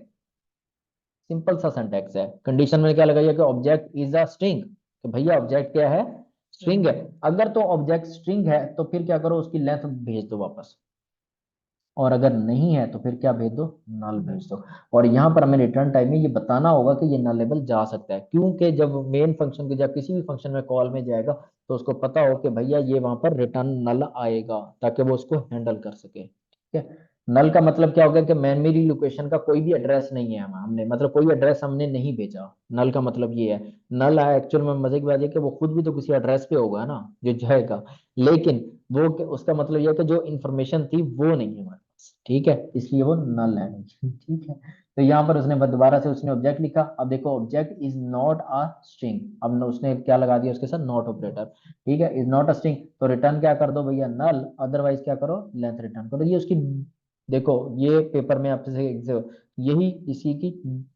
सिंपल सा सिंटैक्स है। कंडीशन में क्या लगाइए कि ऑब्जेक्ट इज अ स्ट्रिंग, तो भैया ऑब्जेक्ट क्या है, स्ट्रिंग है। अगर तो ऑब्जेक्ट स्ट्रिंग है तो फिर क्या करो, उसकी लेंथ भेज दो वापस, और अगर नहीं है तो फिर क्या भेज दो, नल भेज दो। और यहाँ पर हमें रिटर्न टाइप में ये बताना होगा कि ये नलेबल जा सकता है, क्योंकि जब मेन फंक्शन के जब किसी भी फंक्शन में कॉल में जाएगा तो उसको पता हो कि भैया ये वहां पर रिटर्न नल आएगा, ताकि वो उसको हैंडल कर सके, ठीक है। नल का मतलब क्या होगा कि मेमोरी लोकेशन का कोई भी एड्रेस नहीं है, हमने मतलब कोई एड्रेस हमने नहीं भेजा, नल का मतलब ये है। नल है एक्चुअल में मजे की बात है कि वो खुद भी तो किसी एड्रेस पे होगा ना जो जाएगा, लेकिन वो उसका मतलब ये है कि जो इन्फॉर्मेशन थी वो नहीं है हमारे पास, ठीक है, इसलिए वो नल है। ठीक है, तो यहाँ पर उसने दोबारा से उसने ऑब्जेक्ट लिखा। अब देखो object is not a string, अब उसने क्या लगा दिया उसके साथ, नॉट ऑपरेटर, ठीक है, इज नॉट अ स्ट्रिंग, तो रिटर्न क्या कर दो भैया, नल, अदरवाइज क्या करो, लेंथ रिटर्न करो। ये उसकी, देखो ये पेपर में आपसे यही इसी की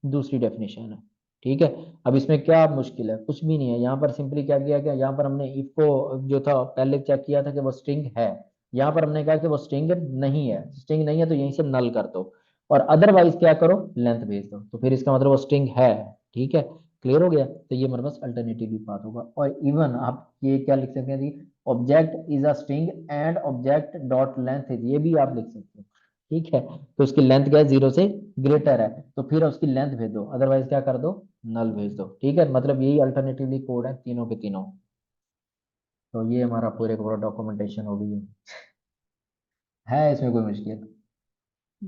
दूसरी डेफिनेशन है, ठीक है। अब इसमें क्या मुश्किल है, कुछ भी नहीं है। यहाँ पर सिंपली क्या किया गया, यहाँ पर हमने इफ को जो था पहले चेक किया था कि वो स्ट्रिंग है, यहाँ पर हमने कहा कि वो स्ट्रिंग नहीं है, स्ट्रिंग नहीं है तो यहीं से नल कर दो, और अदरवाइज क्या करो, लेंथ भेज दो, तो फिर इसका मतलब वो स्ट्रिंग है, ठीक है। क्लियर हो गया, तो ये हमारे पास अल्टरनेटिव बात होगा। और इवन आप ये क्या लिख सकते हैं, object is a string and object dot length is, ये भी आप लिख सकते हो, ठीक है। तो उसकी लेंथ क्या है, 0 से ग्रेटर है, तो फिर उसकी लेंथ भेज दो, अदरवाइज क्या कर दो, नल भेज दो, ठीक है। मतलब यही अल्टरनेटिवली कोड है तीनों के तीनों। तो ये हमारा पूरे का पूरा डॉक्यूमेंटेशन हो गई है इसमें कोई मुश्किल